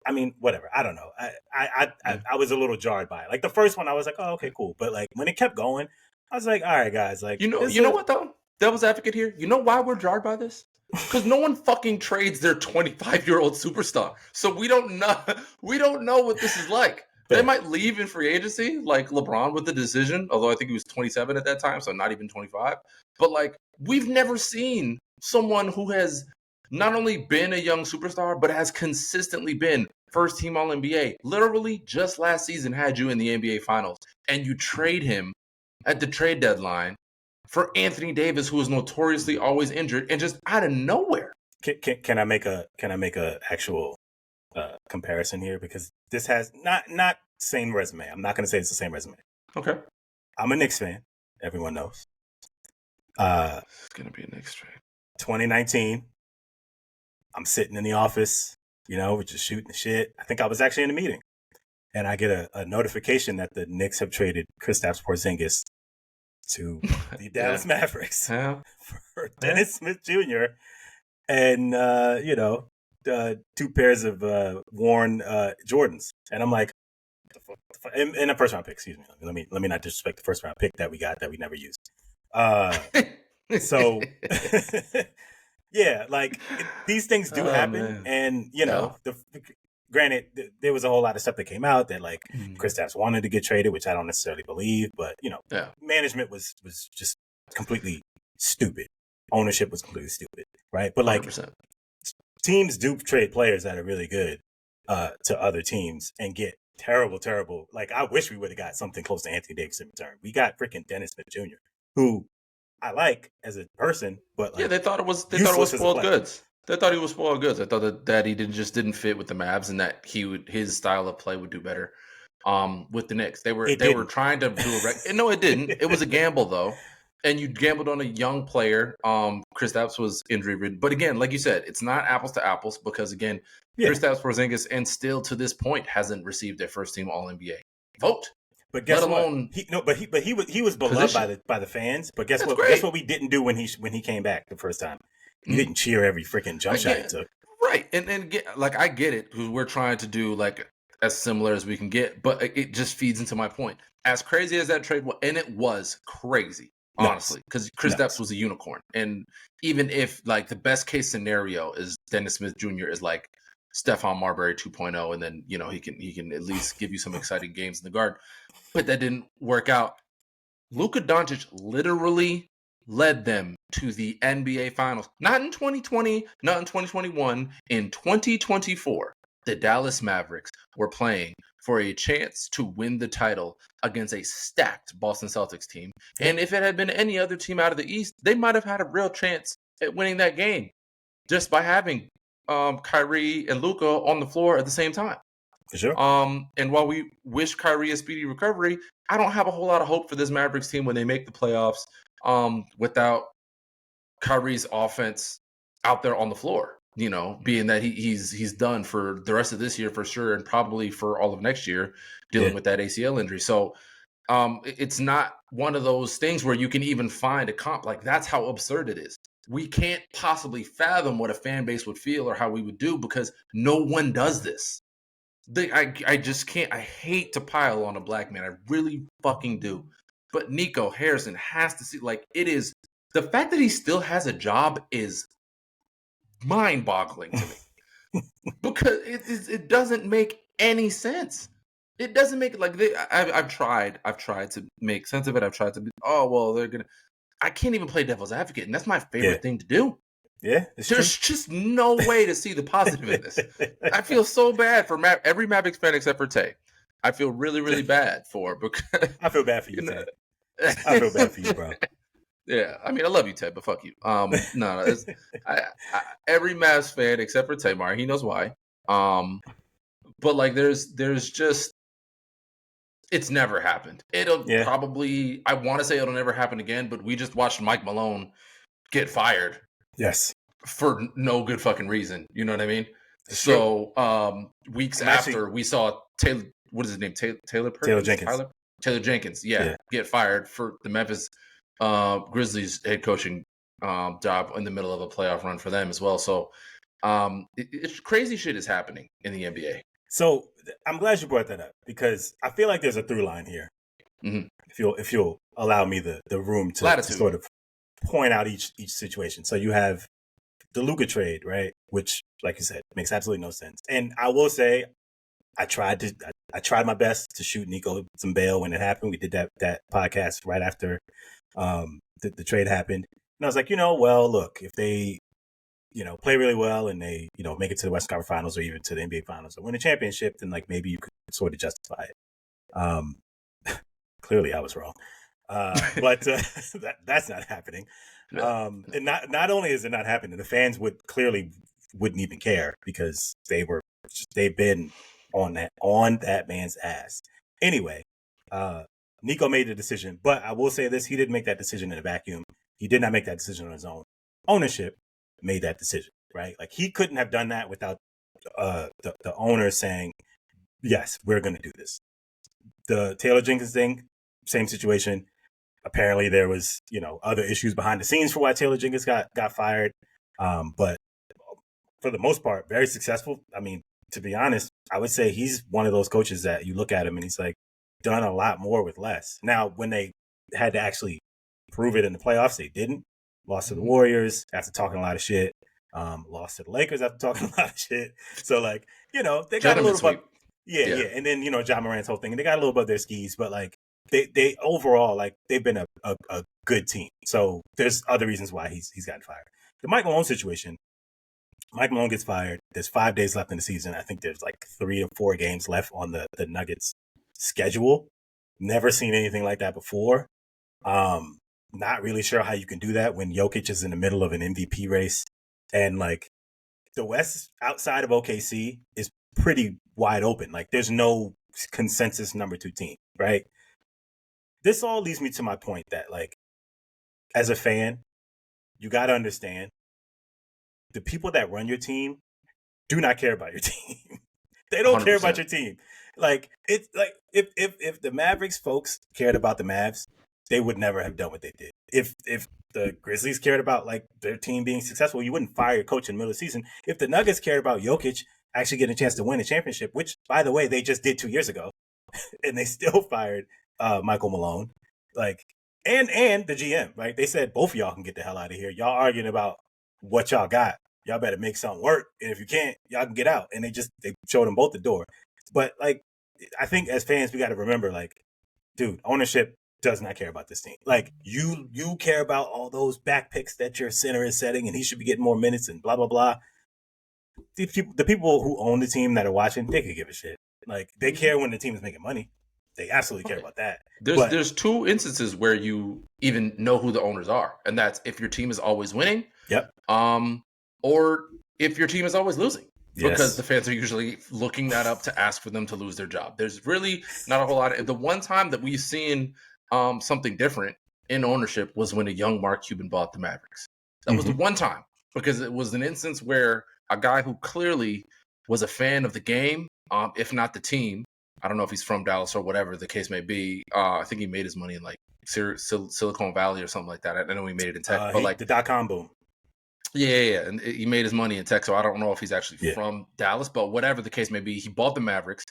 I mean, whatever. I don't know. I was a little jarred by it. Like the first one, I was like, oh, okay, cool. But like when it kept going, I was like, all right, guys. Like, you know what though? Devil's advocate here. You know why we're jarred by this? Because no one fucking trades their 25-year-old superstar. So we don't know. We don't know what this is like. They might leave in free agency, like LeBron with the decision. Although I think he was 27 at that time, so not even 25. But like, we've never seen someone who has not only been a young superstar, but has consistently been first team All NBA. Literally, just last season had you in the NBA Finals, and you trade him at the trade deadline for Anthony Davis, who is notoriously always injured, and just out of nowhere. Can I make a actual comparison here, because this has not same resume. I'm not going to say it's the same resume. Okay. I'm a Knicks fan. Everyone knows. It's gonna be a Knicks trade. 2019. I'm sitting in the office. We're just shooting the shit. I think I was actually in a meeting, and I get a notification that the Knicks have traded Kristaps Porzingis to the Dallas Mavericks for Dennis Smith Jr. and 2 pairs of worn Jordans, and I'm like, in a first round pick. Excuse me. Let me not disrespect the first round pick that we got that we never used. So yeah, like these things do happen, man. And granted, there was a whole lot of stuff that came out that like Kristaps wanted to get traded, which I don't necessarily believe, but management was just completely stupid. Ownership was completely stupid, right? But like 100%. Teams do trade players that are really good to other teams and get terrible. Like, I wish we would have got something close to Anthony Davis in return. We got freaking Dennis Smith Jr., who I like as a person, but like, they thought it was spoiled goods. They thought he was spoiled goods. I thought that he didn't fit with the Mavs, and that his style of play would do better with the Knicks. They were trying to do no, it didn't. It was a gamble though. And you gambled on a young player. Kristaps was injury ridden, but again, like you said, it's not apples to apples because again, Kristaps Porzingis, and still to this point, hasn't received a first team All NBA vote. But guess what? He was beloved by the fans. But guess what? Great. Guess what we didn't do when he came back the first time? We didn't cheer every freaking jump shot he took. Right, and like I get it because we're trying to do like as similar as we can get, but it just feeds into my point. As crazy as that trade was, and it was crazy. Honestly, because Kristaps was a unicorn. And even if like the best case scenario is Dennis Smith Jr. is like Stephon Marbury 2.0, and then he can at least give you some exciting games in the guard. But that didn't work out. Luka Doncic literally led them to the NBA Finals. Not in 2020, not in 2021, in 2024. The Dallas Mavericks were playing for a chance to win the title against a stacked Boston Celtics team. And if it had been any other team out of the East, they might have had a real chance at winning that game just by having Kyrie and Luka on the floor at the same time. For sure. And while we wish Kyrie a speedy recovery, I don't have a whole lot of hope for this Mavericks team when they make the playoffs without Kyrie's offense out there on the floor. Being that he's done for the rest of this year for sure, and probably for all of next year, dealing with that ACL injury. So it's not one of those things where you can even find a comp. Like, that's how absurd it is. We can't possibly fathom what a fan base would feel or how we would do because no one does this. I just can't. I hate to pile on a black man. I really fucking do. But Nico Harrison has to see, like, it is the fact that he still has a job is mind-boggling to me because it doesn't make any sense. It doesn't make I've tried to make sense of it. I've tried to be they're gonna. I can't even play devil's advocate, and that's my favorite thing to do. Yeah, there's just no way to see the positive in this. I feel so bad for every Mavericks fan except for Tay. I feel really, really bad for because I feel bad for you, Tay. I feel bad for you, bro. Yeah, I mean, I love you, Ted, but fuck you. No, every Mavs fan except for Tamar, he knows why. But like, there's just, it's never happened. It'll probably, I want to say it'll never happen again, but we just watched Mike Malone get fired. Yes. For no good fucking reason. You know what I mean? So, weeks after we saw Taylor, what is his name? Taylor Jenkins. Taylor Jenkins, get fired for the Memphis Grizzlies head coaching job in the middle of a playoff run for them as well. So it's crazy shit is happening in the NBA. So I'm glad you brought that up because I feel like there's a through line here. Mm-hmm. If you'll allow me the room to sort of point out each situation. So you have the Luka trade, right? Which, like you said, makes absolutely no sense. And I will say, I tried my best to shoot Nico some bail when it happened. We did that podcast right after the trade happened, and I was like, well, look, if they play really well and they make it to the Western Conference Finals or even to the NBA Finals or win a championship, then like maybe you could sort of justify it. Um, clearly, I was wrong, but that's not happening. And not only is it not happening, the fans wouldn't even care because they've been on that man's ass. Anyway, Nico made the decision, but I will say this: he didn't make that decision in a vacuum. He did not make that decision on his own. Ownership made that decision, right? Like he couldn't have done that without the owner saying, "Yes, we're going to do this." The Taylor Jenkins thing, same situation. Apparently, there was other issues behind the scenes for why Taylor Jenkins got fired, but for the most part, very successful. I mean, to be honest, I would say he's one of those coaches that you look at him and he's like done a lot more with less. Now, when they had to actually prove it in the playoffs, they didn't. Lost to the Warriors after talking a lot of shit. Lost to the Lakers after talking a lot of shit. So like, they got a little bit. Yeah. And then, Ja Morant's whole thing, and they got a little bit of their skis, but like they overall, like they've been a good team. So there's other reasons why he's gotten fired. The Mike Malone situation, Mike Malone gets fired. There's 5 days left in the season. I think there's like 3 or 4 games left on the Nuggets schedule. Never seen anything like that before. Not really sure how you can do that when Jokic is in the middle of an MVP race. And like the West outside of OKC is pretty wide open. Like there's no consensus number 2 team, right? This all leads me to my point that like, as a fan, you got to understand the people that run your team do not care about your team. They don't 100%. Care about your team. Like it's like if the Mavericks folks cared about the Mavs, they would never have done what they did. If the Grizzlies cared about like their team being successful, you wouldn't fire your coach in the middle of the season. If the Nuggets cared about Jokic actually getting a chance to win a championship, which by the way they just did 2 years ago, and they still fired Michael Malone, like and the GM, right? They said both of y'all can get the hell out of here. Y'all arguing about what y'all got. Y'all better make something work, and if you can't, y'all can get out. And they showed them both the door. But like, I think as fans, we got to remember, like, dude, ownership does not care about this team. Like, you care about all those back picks that your center is setting, and he should be getting more minutes and blah blah blah. The people who own the team that are watching, they could give a shit. Like, they care when the team is making money. They absolutely care about that. There's 2 instances where you even know who the owners are, and that's if your team is always winning. Yep. Or if your team is always losing. Yes. Because the fans are usually looking that up to ask for them to lose their job. There's really not a whole lot. The one time that we've seen something different in ownership was when a young Mark Cuban bought the Mavericks. That was the one time, because it was an instance where a guy who clearly was a fan of the game, if not the team, I don't know if he's from Dallas or whatever the case may be. I think he made his money in like Silicon Valley or something like that. I know he made it in tech, but like the .com boom. Yeah, and he made his money in tech, so I don't know if he's actually from Dallas, but whatever the case may be, he bought the Mavericks.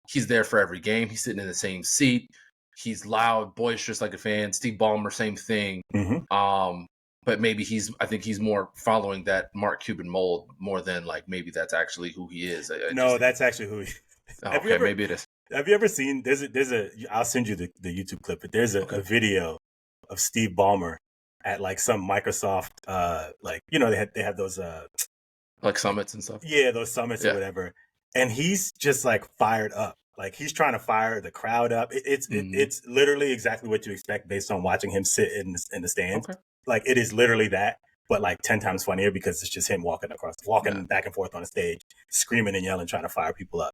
He's there for every game. He's sitting in the same seat. He's loud, boisterous like a fan. Steve Ballmer, same thing. But maybe I think he's more following that Mark Cuban mold more than like maybe that's actually who he is. That's actually who he is. Okay, maybe it is. Have you ever seen, I'll send you the YouTube clip, but there's a video of Steve Ballmer at like some Microsoft, they have those like summits and stuff. Yeah, those summits or whatever, and he's just like fired up. Like he's trying to fire the crowd up. It's literally exactly what you expect based on watching him sit in the stands. Okay. Like it is literally that, but like 10 times funnier because it's just him walking back and forth on the stage, screaming and yelling, trying to fire people up.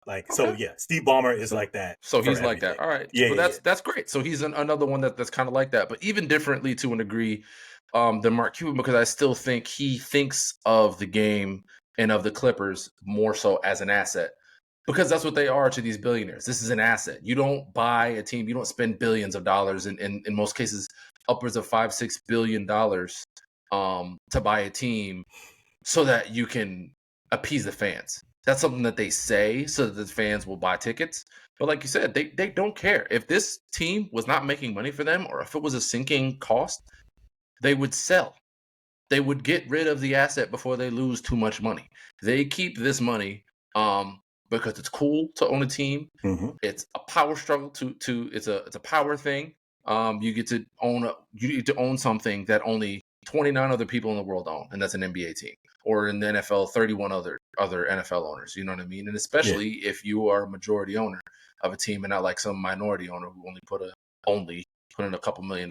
Like, so yeah, Steve Ballmer is like that. So he's like that. All right. Yeah. Well, that's great. So he's another one that's kind of like that, but even differently to a degree than Mark Cuban, because I still think he thinks of the game and of the Clippers more so as an asset, because that's what they are to these billionaires. This is an asset. You don't buy a team. You don't spend billions of dollars, and in most cases, upwards of $5-6 billion to buy a team so that you can appease the fans. That's something that they say so that the fans will buy tickets. But like you said, they don't care. If this team was not making money for them, or if it was a sinking cost, they would sell. they would get rid of the asset before they lose too much money. They keep this money because it's cool to own a team. Hmm. It's a power struggle to it's a power thing. You get to own something that only 29 other people in the world own, and that's an NBA team. Or in the NFL, 31 other NFL owners. You know what I mean? And Yeah. especially if you are a majority owner of a team and not like some minority owner who only put in a couple $1 million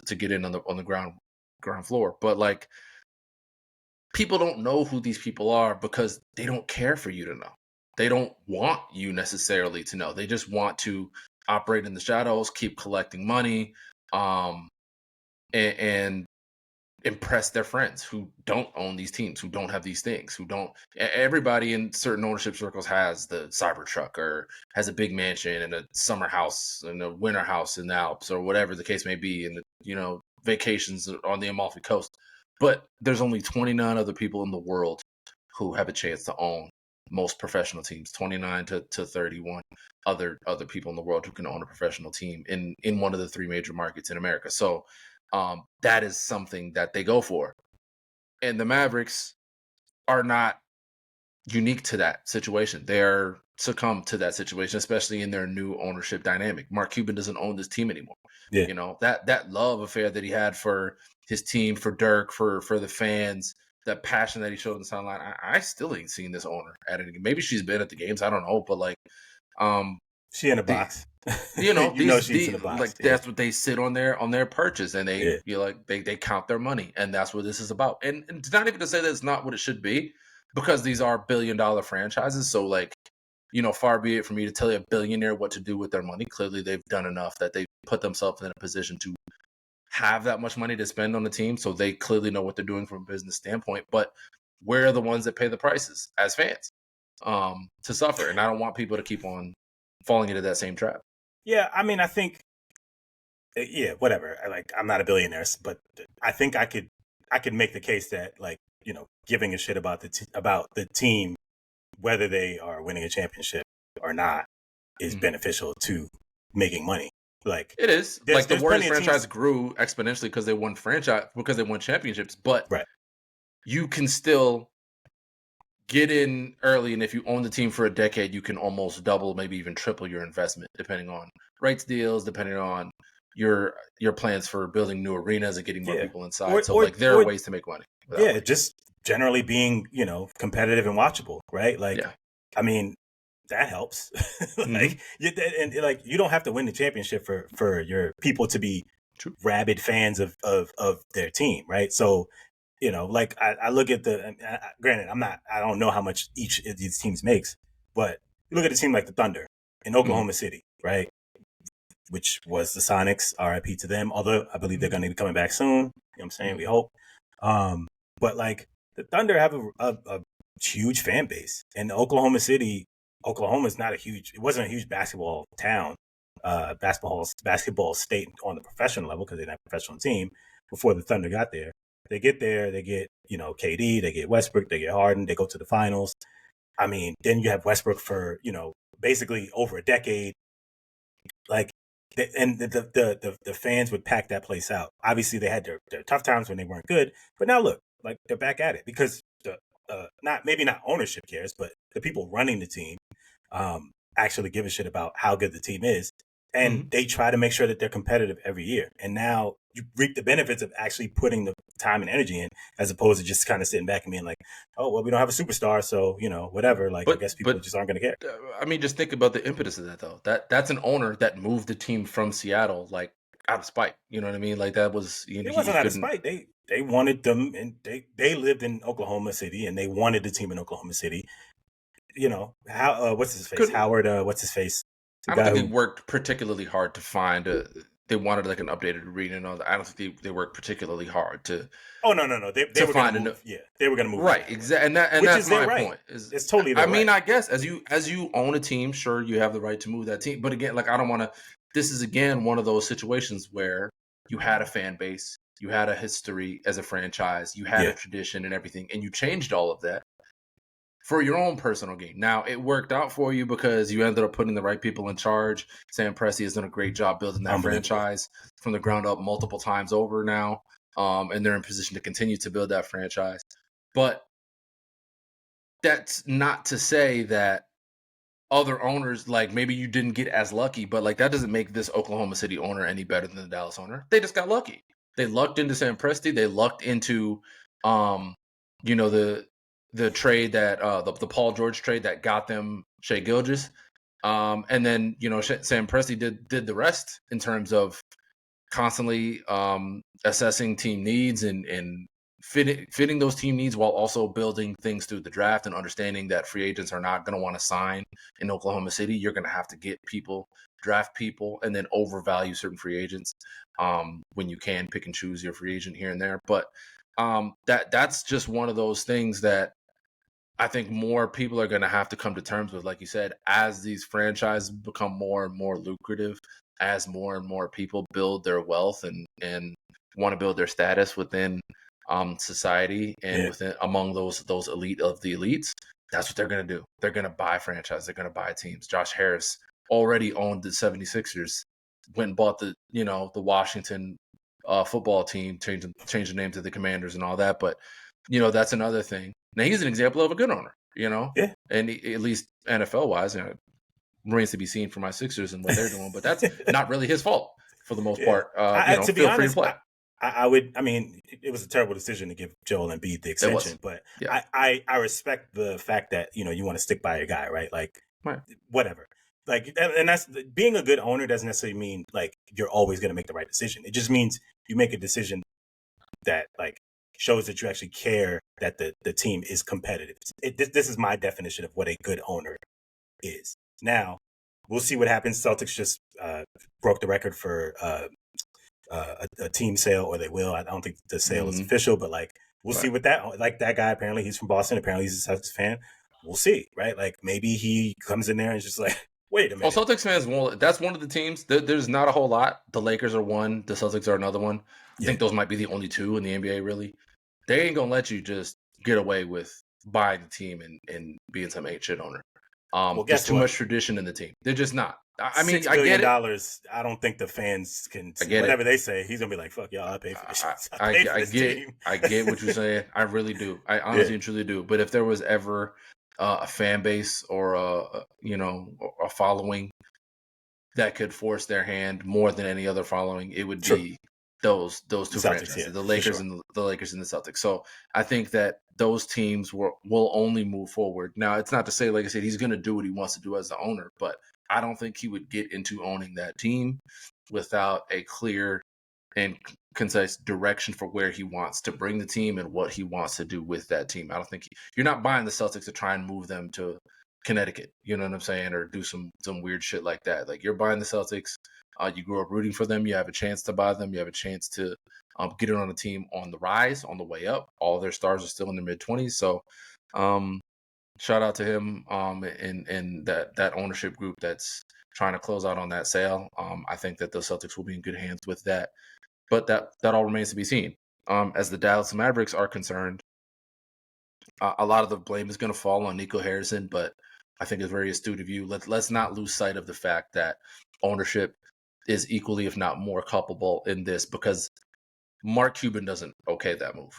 to get in on the ground floor. But like, people don't know who these people are because they don't care for you to know. They don't want you necessarily to know. They just want to operate in the shadows, keep collecting money, um, and impress their friends who don't own these teams, who don't have these things, who don't. Everybody in certain ownership circles has the Cybertruck or has a big mansion and a summer house and a winter house in the Alps or whatever the case may be, and vacations on the Amalfi Coast. But there's only 29 other people in the world who have a chance to own most professional teams. 29 to 31 other people in the world who can own a professional team in one of the three major markets in America. So that is something that they go for. And the Mavericks are not unique to that situation. They're succumbed to that situation, especially in their new ownership dynamic. Mark Cuban doesn't own this team anymore. Yeah. That love affair that he had for his team, for Dirk, for the fans, that passion that he showed on the sideline. I still ain't seen this owner at it. Maybe she's been at the games. I don't know, but like, She in the the box. She's in these the box. like Yeah. that's what they sit on their purchase, and Yeah. they count their money, and that's what this is about. And it's not even to say that it's not what it should be, because these are $1 billion franchises. So like, far be it for me to tell a billionaire what to do with their money. Clearly they've done enough that they put themselves in a position to have that much money to spend on the team, so they clearly know what they're doing from a business standpoint. But we're the ones that pay the prices as fans, to suffer, and I don't want people to keep on falling into that same trap. Yeah. I mean, I think, yeah, whatever. I'm not a billionaire, but I think I could make the case that, like, giving a shit about about the team, whether they are winning a championship or not, is beneficial to making money. Like, It is. there's Like, the Warriors plenty of franchise teams. grew exponentially because they won championships, but Right. you can still get in early, and if you own the team for a decade, you can almost double, maybe even triple your investment, depending on rights deals, depending on your plans for building new arenas and getting more Yeah. people inside. So like, there are ways to make money. Yeah, just generally being, competitive and watchable, right? Like, Yeah. I mean, that helps. Like, you don't have to win the championship for your people to be True. rabid fans of their team, right? So, like, I look at granted, I don't know how much each of these teams makes, but you look at a team like the Thunder in Oklahoma City, right? Which was the Sonics, RIP to them, although I believe they're going to be coming back soon. You know what I'm saying? We hope. But like, the Thunder have a huge fan base, and Oklahoma City, Oklahoma's not it wasn't a huge basketball town, basketball state on the professional level, because they're not a professional team before the Thunder got there. They get there, they get, KD, they get Westbrook, they get Harden, they go to the finals. I mean, then you have Westbrook for, basically over a decade. Like, and the fans would pack that place out. Obviously, they had their tough times when they weren't good, but now look, like, they're back at it because not ownership cares, but the people running the team actually give a shit about how good the team is, and they try to make sure that they're competitive every year. And now you reap the benefits of actually putting the time and energy in, as opposed to just kind of sitting back and being like, oh, well, we don't have a superstar, so whatever. Like, I guess people just aren't going to care. I mean, just think about the impetus of that, though. That's an owner that moved the team from Seattle, like, out of spite. You know what I mean? Like, that was, It wasn't out of spite. They wanted them, and they lived in Oklahoma City, and they wanted the team in Oklahoma City. How what's his face? Howard, what's his face? I don't think they worked particularly hard to find they wanted like an updated arena and all that. I don't think they worked particularly hard to. Oh, no. They were going to move. Yeah, they were going to move. Right, exactly, and that's my point. It's totally. I mean, I guess as you own a team, sure, you have the right to move that team. But again, like, I don't want to. This is again one of those situations where you had a fan base, you had a history as a franchise, you had a tradition and everything, and you changed all of that for your own personal gain. Now, it worked out for you because you ended up putting the right people in charge. Sam Presti has done a great job building that franchise from the ground up multiple times over now. and they're in position to continue to build that franchise. But that's not to say that other owners, like maybe you didn't get as lucky, but like that doesn't make this Oklahoma City owner any better than the Dallas owner. They just got lucky. They lucked into Sam Presti. They lucked into, you know, the trade that the Paul George trade that got them Shea Gilgeous, and then you know Sam Presti did the rest in terms of constantly assessing team needs and fitting those team needs while also building things through the draft and understanding that free agents are not going to want to sign in Oklahoma City. You're going to have to get people, draft people, and then overvalue certain free agents when you can pick and choose your free agent here and there. But that's just one of those things that I think more people are going to have to come to terms with, like you said, as these franchises become more and more lucrative, as more and more people build their wealth and want to build their status within society and within among those elite of the elites. That's what they're going to do. They're going to buy franchises. They're going to buy teams. Josh Harris already owned the 76ers, went and bought the Washington football team, changed the name to the Commanders and all that. But that's another thing. Now he's an example of a good owner, and at least NFL wise, remains to be seen for my Sixers and what they're doing. But that's not really his fault for the most part. To be honest, free to play. I would. I mean, it was a terrible decision to give Joel Embiid the extension, but I respect the fact that you want to stick by your guy, right? Like, whatever. Like, and that's being a good owner doesn't necessarily mean like you're always going to make the right decision. It just means you make a decision that like shows that you actually care that the team is competitive. This is my definition of what a good owner is. Now, we'll see what happens. Celtics just broke the record for a team sale, or they will. I don't think the sale is official, but like we'll see what that. Like that guy, apparently he's from Boston. Apparently he's a Celtics fan. We'll see, right? Like maybe he comes in there and just like, wait a minute. Well, Celtics fans, that's one of the teams. There's not a whole lot. The Lakers are one. The Celtics are another one. I think those might be the only two in the NBA, really. They ain't going to let you just get away with buying the team and being some shit owner. There's too much tradition in the team. They're just not. I mean, $6 billion. I don't think the fans can. Whatever they say, he's gonna be like, "Fuck y'all, I pay for this." I get what you're saying. I really do. I honestly and truly do. But if there was ever a fan base or a following that could force their hand more than any other following, it would be those two Celtics, franchises, the Lakers and the Lakers and the Celtics. So I think that those teams will only move forward. Now, it's not to say, like I said, he's going to do what he wants to do as the owner, but I don't think he would get into owning that team without a clear and concise direction for where he wants to bring the team and what he wants to do with that team. I don't think you're not buying the Celtics to try and move them to Connecticut, you know what I'm saying, or do some weird shit like that. Like, you're buying the Celtics. You grew up rooting for them. You have a chance to buy them. You have a chance to get it on a team on the rise, on the way up. All their stars are still in their mid-20s. So shout out to him and that ownership group that's trying to close out on that sale. I think that the Celtics will be in good hands with that. But that all remains to be seen. As the Dallas Mavericks are concerned, a lot of the blame is going to fall on Nico Harrison, but I think it's very astute of you. Let's not lose sight of the fact that ownership is equally, if not more, culpable in this, because Mark Cuban doesn't okay that move.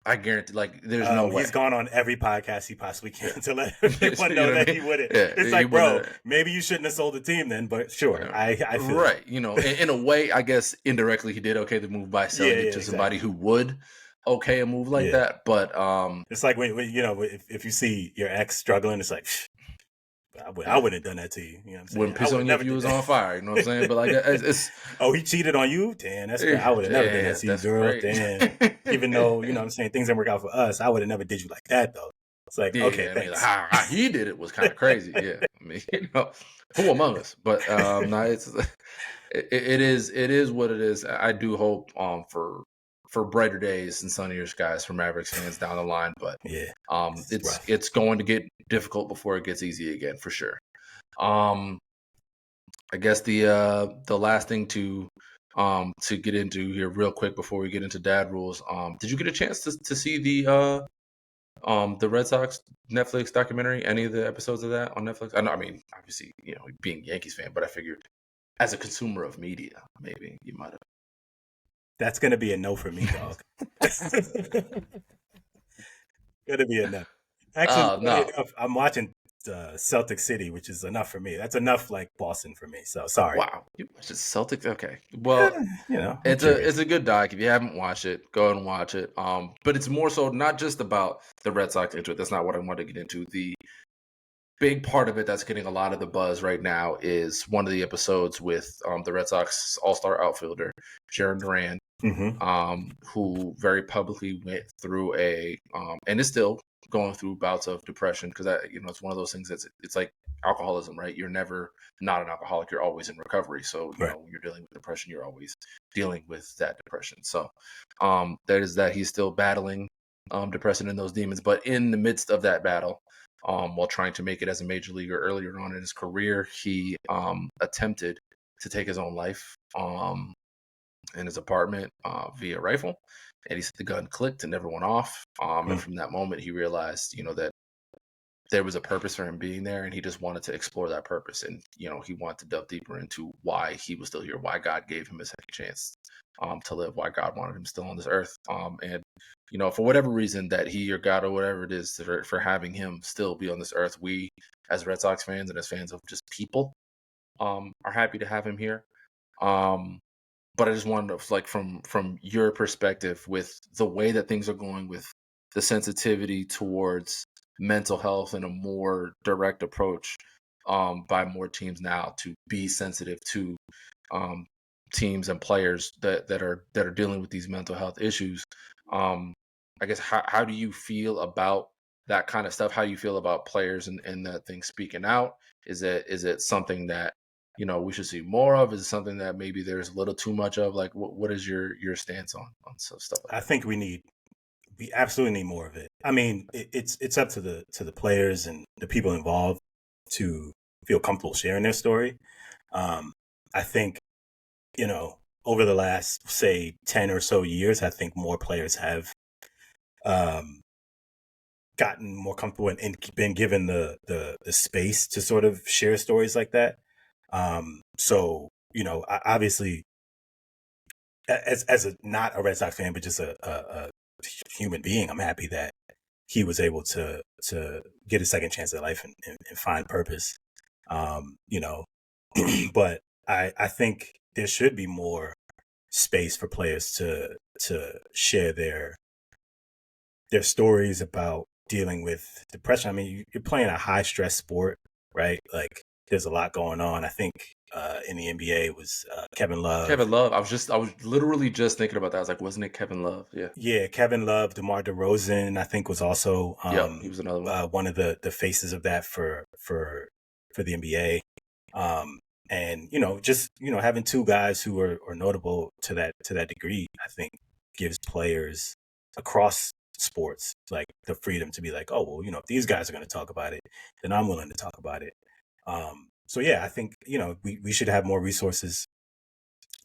I guarantee, like, there's no way. He's gone on every podcast he possibly can to let everyone know that he wouldn't. Yeah, it's like, bro, maybe you shouldn't have sold the team then, but sure, I feel right. In a way, I guess indirectly he did okay the move by selling it to somebody who would okay a move like that. But it's like when if you see your ex struggling, it's like, I wouldn't have done that to you. You know what I'm saying? Wouldn't piss on you if you was on fire. You know what I'm saying? But like, it's oh, he cheated on you? Damn, that's great. I would have never done that to you, girl. Great. Damn. Even though, you know what I'm saying, things didn't work out for us, I would have never did you like that, though. It's like, okay, thanks. How he did it was kind of crazy. Yeah. I mean, who among us? But no, it is what it is. I do hope for brighter days and sunnier skies for Mavericks fans down the line, but it's going to get difficult before it gets easy again, for sure. I guess the last thing to get into here real quick before we get into dad rules. Did you get a chance to see the Red Sox Netflix documentary? Any of the episodes of that on Netflix? I mean, obviously, being a Yankees fan, but I figured as a consumer of media, maybe you might have. That's gonna be a no for me, dog. Gonna be a no. Actually, Oh funny no! enough, I'm watching Celtic City, which is enough for me. That's enough like Boston for me. So sorry. Wow, you watched the Celtics? Okay, Eh, well, I'm curious. it's a good doc. If you haven't watched it, go ahead and watch it. But it's more so not just about the Red Sox into it. That's not what I want to get into. The big part of it that's getting a lot of the buzz right now is one of the episodes with the Red Sox All-Star outfielder Jaron Duran, Mm-hmm. who very publicly went through and is still going through bouts of depression because it's one of those things it's like alcoholism, right? You're never not an alcoholic; you're always in recovery. So Right. when you're dealing with depression, you're always dealing with that depression. So that is that he's still battling depression and those demons, but in the midst of that battle. While trying to make it as a major leaguer earlier on in his career, he attempted to take his own life in his apartment via rifle. And he said the gun clicked and never went off. And Mm. from that moment, he realized, that there was a purpose for him being there, and he just wanted to explore that purpose. And he wanted to delve deeper into why he was still here, why God gave him a second chance to live, why God wanted him still on this earth. And for whatever reason that he or God or whatever it is for having him still be on this earth, we as Red Sox fans and as fans of just people are happy to have him here. But I just wanted to, like, from your perspective, with the way that things are going, with the sensitivity towards mental health and a more direct approach by more teams now to be sensitive to um, teams and players that are dealing with these mental health issues. Um, I guess how do you feel about that kind of stuff? How do you feel about players and that thing speaking out? Is it something that we should see more of? Is it something that maybe there's a little too much of? Like, what is your stance on stuff like I that? think we absolutely need more of it. I mean, it's up to the players and the people involved to feel comfortable sharing their story. Um, I think over the last say 10 or so years, I think more players have um, gotten more comfortable and been given the space to sort of share stories like that. So obviously, as a not a Red Sox fan, but just a human being, I'm happy that he was able to get a second chance at life and find purpose. You know, but I think there should be more space for players to share their stories about dealing with depression. I mean, you're playing a high stress sport, right? Like there's a lot going on. I think in the NBA it was Kevin Love. Kevin Love. I was literally just thinking about that. I was like, wasn't it Kevin Love? Yeah. Yeah, Kevin Love, DeMar DeRozan, I think was also Yep. He was another one. one of the faces of that for the NBA. And just having two guys who are notable to that degree, I think gives players across sports like the freedom to be like, oh well, if these guys are going to talk about it, then I'm willing to talk about it. So yeah, I think we should have more resources.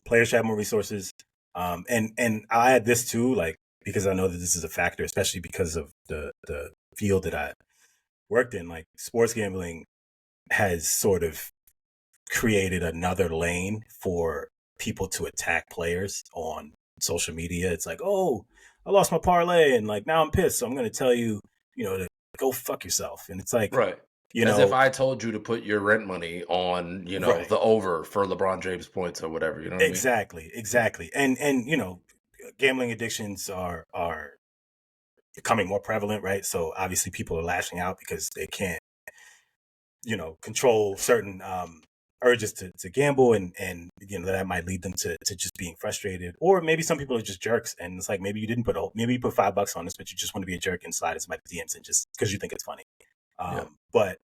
Players should have more resources. And I add this too, like because I know that this is a factor, especially because of the field that I worked in. Like sports gambling has sort of created another lane for people to attack players on social media. It's like, oh, I lost my parlay and like now I'm pissed. So I'm going to tell you, to go fuck yourself. And it's like, Right. you As if know, I told you to put your rent money on, right. the over for LeBron James points or whatever. You know what I mean? Exactly. And gambling addictions are becoming more prevalent, right? So obviously people are lashing out because they can't, control certain urges to gamble and that might lead them to just being frustrated. Or maybe some people are just jerks and it's like maybe you didn't maybe you put $5 on this, but you just want to be a jerk and slide in somebody's DMs and just because you think it's funny. Yeah. But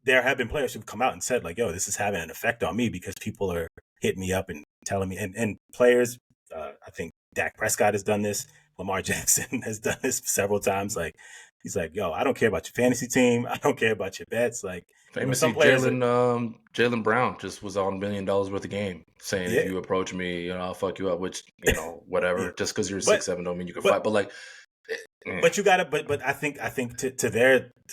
there have been players who've come out and said like, yo, this is having an effect on me because people are hitting me up and telling me and players, I think Dak Prescott has done this. Lamar Jackson has done this several times. Like he's like, yo, I don't care about your fantasy team. I don't care about your bets. Like, some Famously, players are, Jalen Brown just was on $1 million worth of game, saying if yeah, you approach me, I'll fuck you up. Which yeah. whatever. Just because you're But 6'7" don't mean you can but fight. But like, eh, but you gotta but I think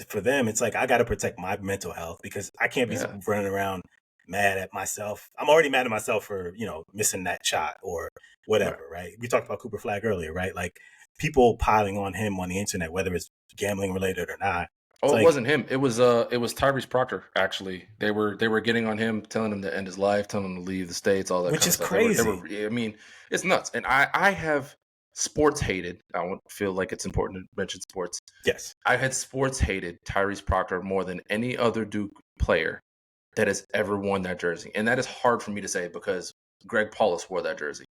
for them it's like I gotta protect my mental health because I can't be yeah, running around mad at myself. I'm already mad at myself for, missing that shot or Right. whatever, right? We talked about Cooper Flag earlier, right? Like people piling on him on the internet, whether it's gambling related or not. It's Oh, it like, wasn't him. It was Tyrese Proctor. Actually, they were getting on him, telling him to end his life, telling him to leave the states, all that which kind of is stuff. crazy. I mean, it's nuts. And I have sports hated. I don't feel like it's important to mention sports. Yes. I had sports hated Tyrese Proctor more than any other Duke player that has ever worn that jersey, and that is hard for me to say because Greg Paulus wore that jersey.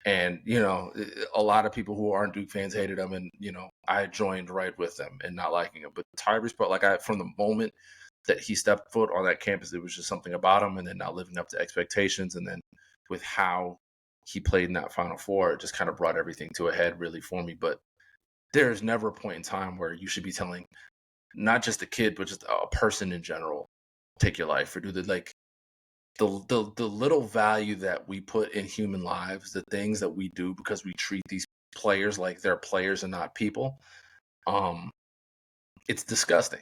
And, a lot of people who aren't Duke fans hated him. And, I joined right with them and not liking him. But Tyrese, from the moment that he stepped foot on that campus, it was just something about him. And then not living up to expectations. And then with how he played in that Final Four, it just kind of brought everything to a head really for me. But there's never a point in time where you should be telling not just a kid, but just a person in general, take your life or do the little value that we put in human lives, the things that we do because we treat these players like they're players and not people. It's disgusting.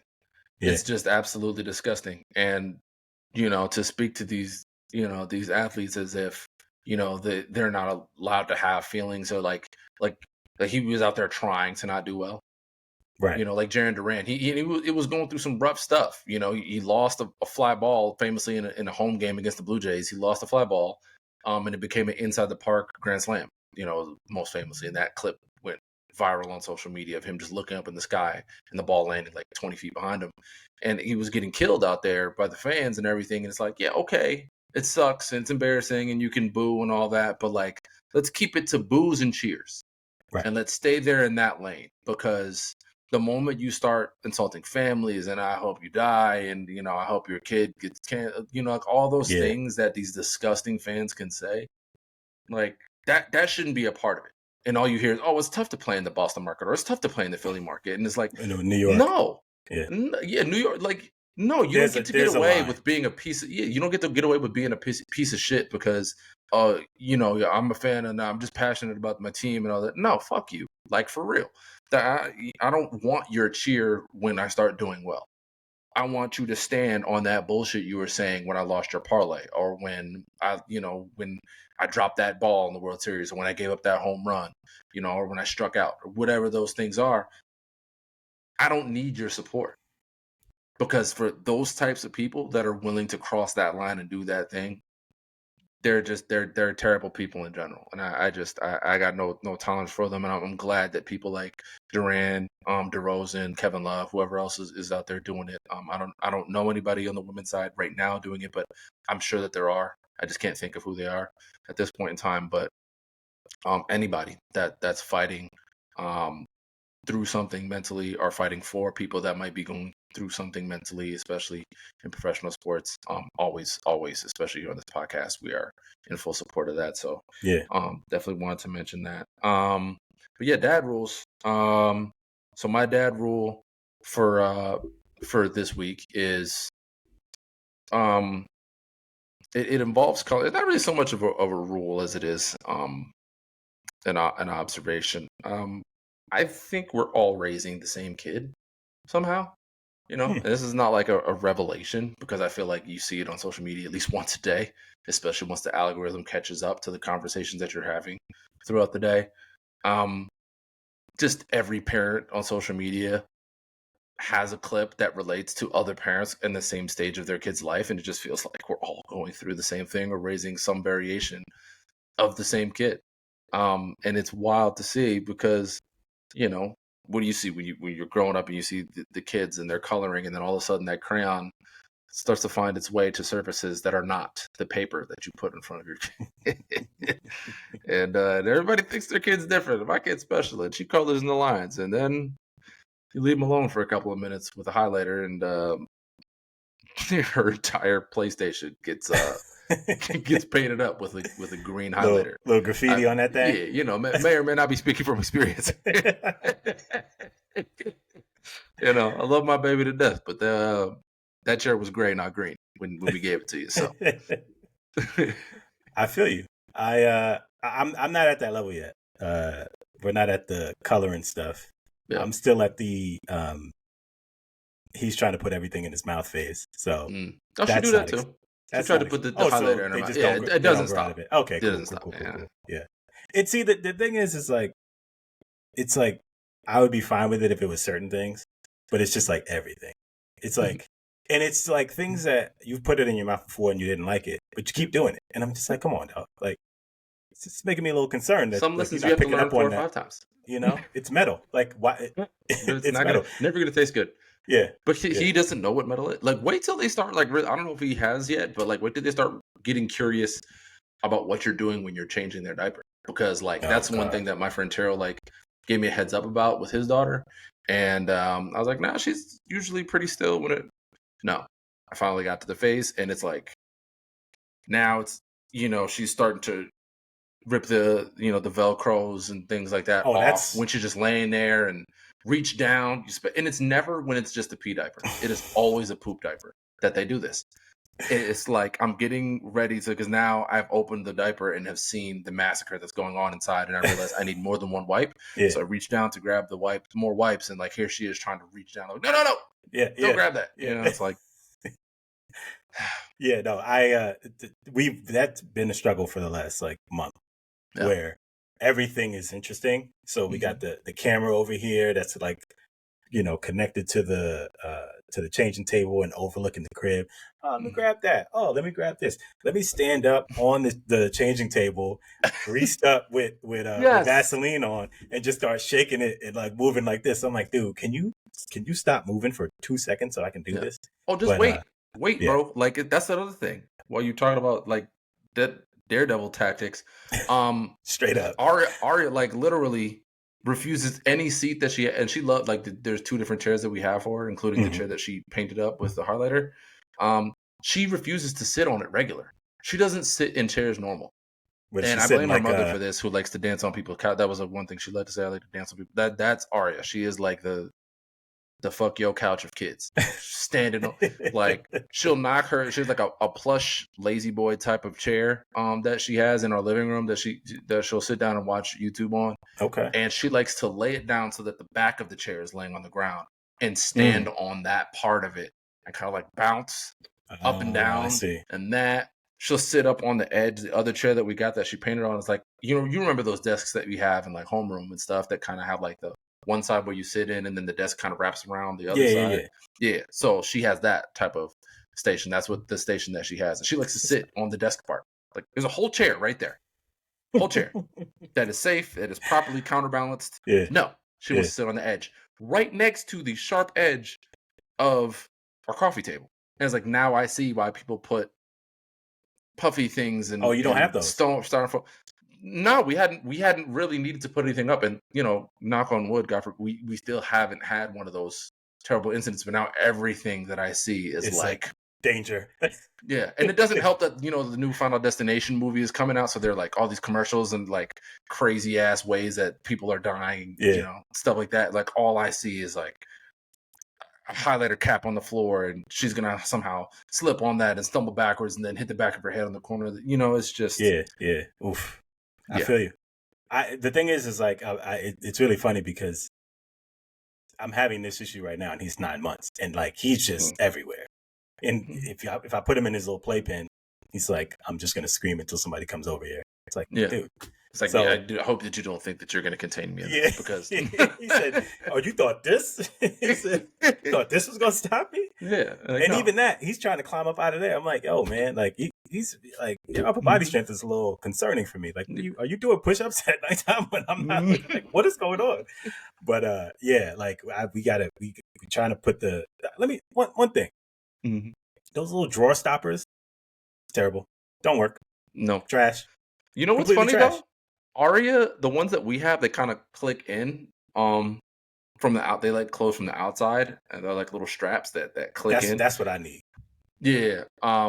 Yeah. It's just absolutely disgusting. And to speak to these athletes as if they're not allowed to have feelings, or like he was out there trying to not do well. Right. Like Jaren Durant, it was going through some rough stuff. He lost a fly ball famously in a home game against the Blue Jays. He lost a fly ball, and it became an inside the park grand slam. Most famously, and that clip went viral on social media of him just looking up in the sky and the ball landed like 20 feet behind him, and he was getting killed out there by the fans and everything. And it's like, yeah, okay, it sucks and it's embarrassing and you can boo and all that, but like, let's keep it to boos and cheers, Right. and let's stay there in that lane, because the moment you start insulting families and I hope you die and I hope your kid gets like all those Yeah. things that these disgusting fans can say, like that shouldn't be a part of it. And all you hear is, oh, it's tough to play in the Boston market, or it's tough to play in the Philly market. And it's like, New York. no, Yeah. yeah, New York, like, no, you don't get to get away with being a piece of, you don't get to get away with being a piece of shit because I'm a fan and I'm just passionate about my team and all that. No, fuck you. Like, for real. I don't want your cheer when I start doing well. I want you to stand on that bullshit you were saying when I lost your parlay, or when I dropped that ball in the World Series, or when I gave up that home run, or when I struck out, or whatever those things are. I don't need your support, because for those types of people that are willing to cross that line and do that thing, they're terrible people in general. And I got no tolerance for them. And I'm glad that people like Durant, DeRozan, Kevin Love, whoever else is out there doing it. I don't know anybody on the women's side right now doing it, but I'm sure that there are. I just can't think of who they are at this point in time. But anybody that's fighting through something mentally, or fighting for people that might be going through something mentally, especially in professional sports, always, especially on this podcast, we are in full support of that. So yeah, definitely wanted to mention that. But yeah, dad rules. So my dad rule for this week is it involves color. It's not really so much of a rule as it is an observation. I think we're all raising the same kid somehow. And this is not like a revelation, because I feel like you see it on social media at least once a day, especially once the algorithm catches up to the conversations that you're having throughout the day. Just every parent on social media has a clip that relates to other parents in the same stage of their kid's life, and it just feels like we're all going through the same thing, or raising some variation of the same kid. And it's wild to see, because what do you see when you're growing up and you see the kids and they're coloring, and then all of a sudden that crayon starts to find its way to surfaces that are not the paper that you put in front of your kid. And everybody thinks their kid's different. My kid's special, and she colors in the lines, and then you leave them alone for a couple of minutes with a highlighter, and her entire PlayStation gets painted up with a green highlighter. Little graffiti on that thing. Yeah, may or may not be speaking from experience. I love my baby to death, but that chair was gray, not green, when we gave it to you. So I feel you. I'm not at that level yet. We're not at the coloring stuff. Yeah. I'm still at the he's trying to put everything in his mouth phase. So I should do that too. She That's tried to nice. put the Oh, highlighter so in her they mouth. just Yeah, don't it they don't doesn't grow out of stop. it. Okay, It cool, doesn't cool, stop. cool, cool, Yeah. cool. Yeah. It's see the thing is like it's like I would be fine with it if it was certain things, but it's just like everything. It's like and it's like things that you've put it in your mouth before and you didn't like it, but you keep doing it. And I'm just like, come on, dog. Like it's just making me a little concerned that Some like you're lessons you not have to picking learn up 4 on or that. 5 times. It's metal. Like why? It's It's not gonna metal. never gonna taste good. Yeah. But Yeah. he doesn't know what metal is. Like, wait till they start. Like, I don't know if he has yet, but like, wait till they start getting curious about what you're doing when you're changing their diaper. Because like, Oh that's one thing God. that my friend Terrell like gave me a heads up about with his daughter, and I was like, nah, she's usually pretty still when it. No, I finally got to the phase, and it's like now it's she's starting to rip the velcros and things like that Oh, off that's when she's just laying there and reach down and it's never when it's just a pee diaper. It is always a poop diaper that they do this. It's like I'm getting ready to, because now I've opened the diaper and have seen the massacre that's going on inside, and I realize I need more than one wipe. yeah. So I reach down to grab more wipes, and like here she is trying to reach down, like no, Yeah. don't Yeah. grab that. Yeah. It's like Yeah, no, we've that's been a struggle for the last like month yeah. where everything is interesting. So we got the camera over here that's like, connected to the changing table and overlooking the crib. Oh, let me grab that. Oh, let me grab this. Let me stand up on the changing table, greased up with Yes. Vaseline on, and just start shaking it and like moving like this. I'm like, dude, can you stop moving for 2 seconds so I can do this? Oh, just But, wait, yeah. bro. Like that's another thing. While you're talking about like that daredevil tactics, Straight up. Aria like literally refuses any seat that she loved. Like there's 2 different chairs that we have for her, including the chair that she painted up with the highlighter. She refuses to sit on it regular. She doesn't sit in chairs normal. And I blame her mother for this, who likes to dance on people's couch. That was one thing she liked to say. I like to dance on people. That's Aria. She is like the fuck yo couch of kids, standing on, like she'll knock her. She's like a plush lazy boy type of chair that she has in our living room that she'll sit down and watch YouTube on. Okay. And she likes to lay it down so that the back of the chair is laying on the ground and stand on that part of it and kind of like bounce up and down. I see. And that she'll sit up on the edge. The other chair that we got that she painted on is like, you remember those desks that we have in like homeroom and stuff that kind of have like the one side where you sit in and then the desk kind of wraps around the other side. Yeah. So she has that type of station. That's what the station that she has. And she likes to sit on the desk part. Like there's a whole chair right there. Whole chair that is safe, that is properly counterbalanced. Yeah. No, she wants to sit on the edge, right next to the sharp edge of our coffee table. And it's like, now I see why people put puffy things and you don't have those styrofoam. No, we hadn't really needed to put anything up, and knock on wood, God, we still haven't had one of those terrible incidents. But now everything that I see is like danger. Yeah, and it doesn't help that the new Final Destination movie is coming out, so they're like all these commercials and like crazy ass ways that people are dying, stuff like that. Like all I see is like a highlighter cap on the floor, and she's gonna somehow slip on that and stumble backwards, and then hit the back of her head on the corner. It's just yeah. Oof. I feel you. The thing is like it's really funny because I'm having this issue right now, and he's 9 months, and like he's just everywhere. And if I put him in his little playpen, he's like, I'm just gonna scream until somebody comes over here. It's like, dude. It's like, I hope that you don't think that you're going to contain me. Yeah, because he said, "Oh, you thought this? He said, you thought this was going to stop me?" Yeah, like, and even that, he's trying to climb up out of there. I'm like, "Oh man, like he's like, your upper body strength is a little concerning for me. Like, are you doing push-ups at nighttime when I'm not? Like, what is going on?" But yeah, like we trying to put the. Let me one thing. Mm-hmm. Those little drawer stoppers, terrible. Don't work. No, trash. You know what's funny though? Aria, the ones that we have, they kind of click in from the out. They like close from the outside, and they're like little straps that click in. That's what I need. Yeah.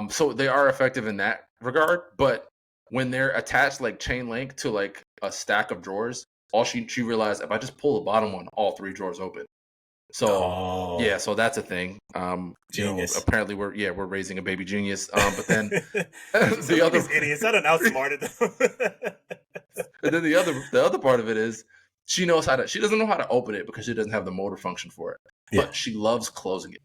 So they are effective in that regard, but when they're attached like chain link to like a stack of drawers, all she realized, if I just pull the bottom one, all 3 drawers open. So yeah, so that's a thing. Genius. Apparently we're raising a baby genius. But then the other idiots, I don't outsmarted them. And then the other part of it is she doesn't know how to open it because she doesn't have the motor function for it. But she loves closing it.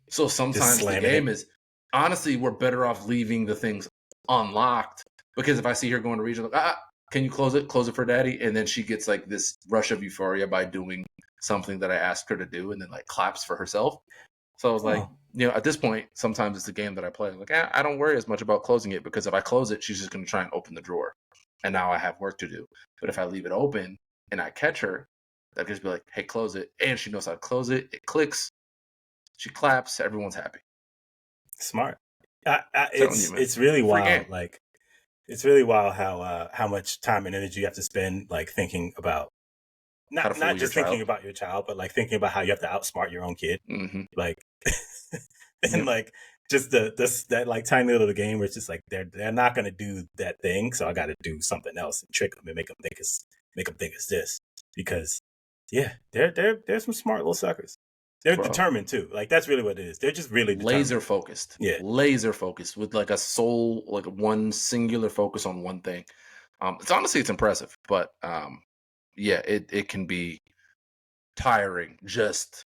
So sometimes the game is honestly, we're better off leaving the things unlocked, because if I see her going to regional, like, can you close it for daddy? And then she gets like this rush of euphoria by doing something that I asked her to do, and then like claps for herself. So I was like, at this point, sometimes it's a game that I play. I'm like, I don't worry as much about closing it, because if I close it, she's just going to try and open the drawer. And now I have work to do. But if I leave it open and I catch her, I'll just be like, hey, close it. And she knows how to close it. It clicks. She claps. Everyone's happy. Smart. Telling you, man. It's really Free wild. game. Like, it's really wild how much time and energy you have to spend like thinking about not just thinking about your child, but like thinking about how you have to outsmart your own kid. Mm-hmm. Like, and like just that like tiny little game where it's just like they're not gonna do that thing, so I got to do something else and trick them and make them think it's this, because they're some smart little suckers. They're determined too. Like, that's really what it is. They're just really determined. Laser focused. Yeah, laser focused with like a soul, like one singular focus on one thing. It's impressive, but yeah, it can be tiring just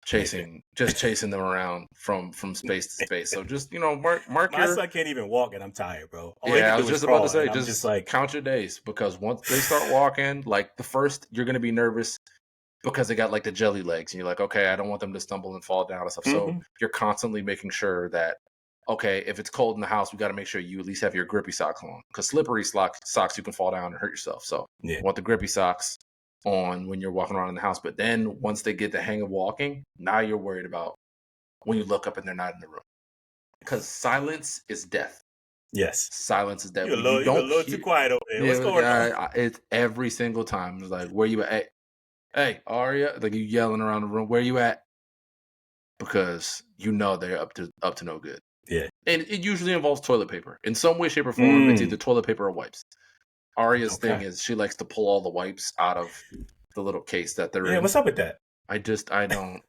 chasing them around from space to space. So just mark my son can't even walk and I'm tired, bro. I was just about to say, just like count your days, because once they start walking, like the first, you're gonna be nervous because they got like the jelly legs, and you're like, okay, I don't want them to stumble and fall down and stuff. So you're constantly making sure that, okay, if it's cold in the house, we got to make sure you at least have your grippy socks on, because slippery socks, you can fall down and hurt yourself. So you want the grippy socks on when you're walking around in the house. But then once they get the hang of walking, now you're worried about when you look up and they're not in the room, because silence is death. Yes, silence is death. You're a little too quiet over there. What's going on? It's every single time. It's like, where you at? Hey, Aria, like, you yelling around the room, where you at? Because they're up to no good. Yeah. And it usually involves toilet paper. In some way, shape, or form, it's either toilet paper or wipes. Aria's thing is she likes to pull all the wipes out of the little case that they're in. Yeah, what's up with that? I don't.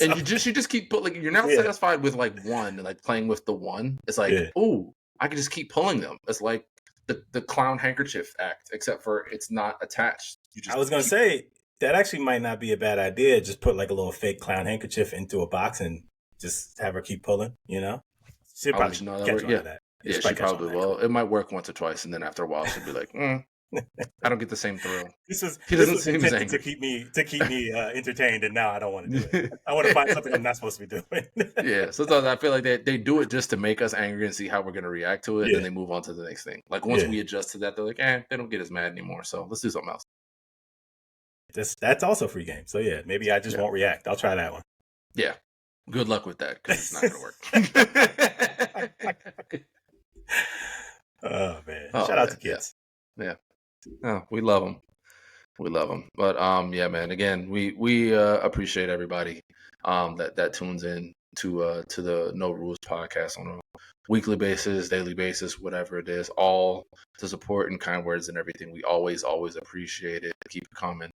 And you just keep you're not satisfied with like one, like playing with the one. It's like, ooh, I can just keep pulling them. It's like the clown handkerchief act, except for it's not attached. I was gonna say, that actually might not be a bad idea. Just put like a little fake clown handkerchief into a box and just have her keep pulling, She'll probably catch on to that. Yeah, she probably will. It might work once or twice, and then after a while, she'll be like, I don't get the same thrill. He doesn't seem as angry. To keep me entertained, and now I don't want to do it. I want to find something I'm not supposed to be doing. Yeah, sometimes I feel like they do it just to make us angry and see how we're going to react to it, and then they move on to the next thing. Like, once we adjust to that, they're like, they don't get as mad anymore, so let's do something else. That's also free game. So yeah, maybe I just won't react. I'll try that one. Yeah. Good luck with that, because it's not going to work. Oh man! Shout out to kids. Yeah. Oh, we love them. We love them. But yeah, man. Again, we appreciate everybody that tunes in to the No Rules podcast on a weekly basis, daily basis, whatever it is. All the support and kind words and everything. We always appreciate it. Keep it coming.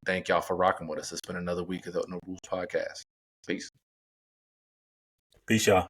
Thank y'all for rocking with us. It's been another week of the No Rules podcast. Peace. Peace, y'all.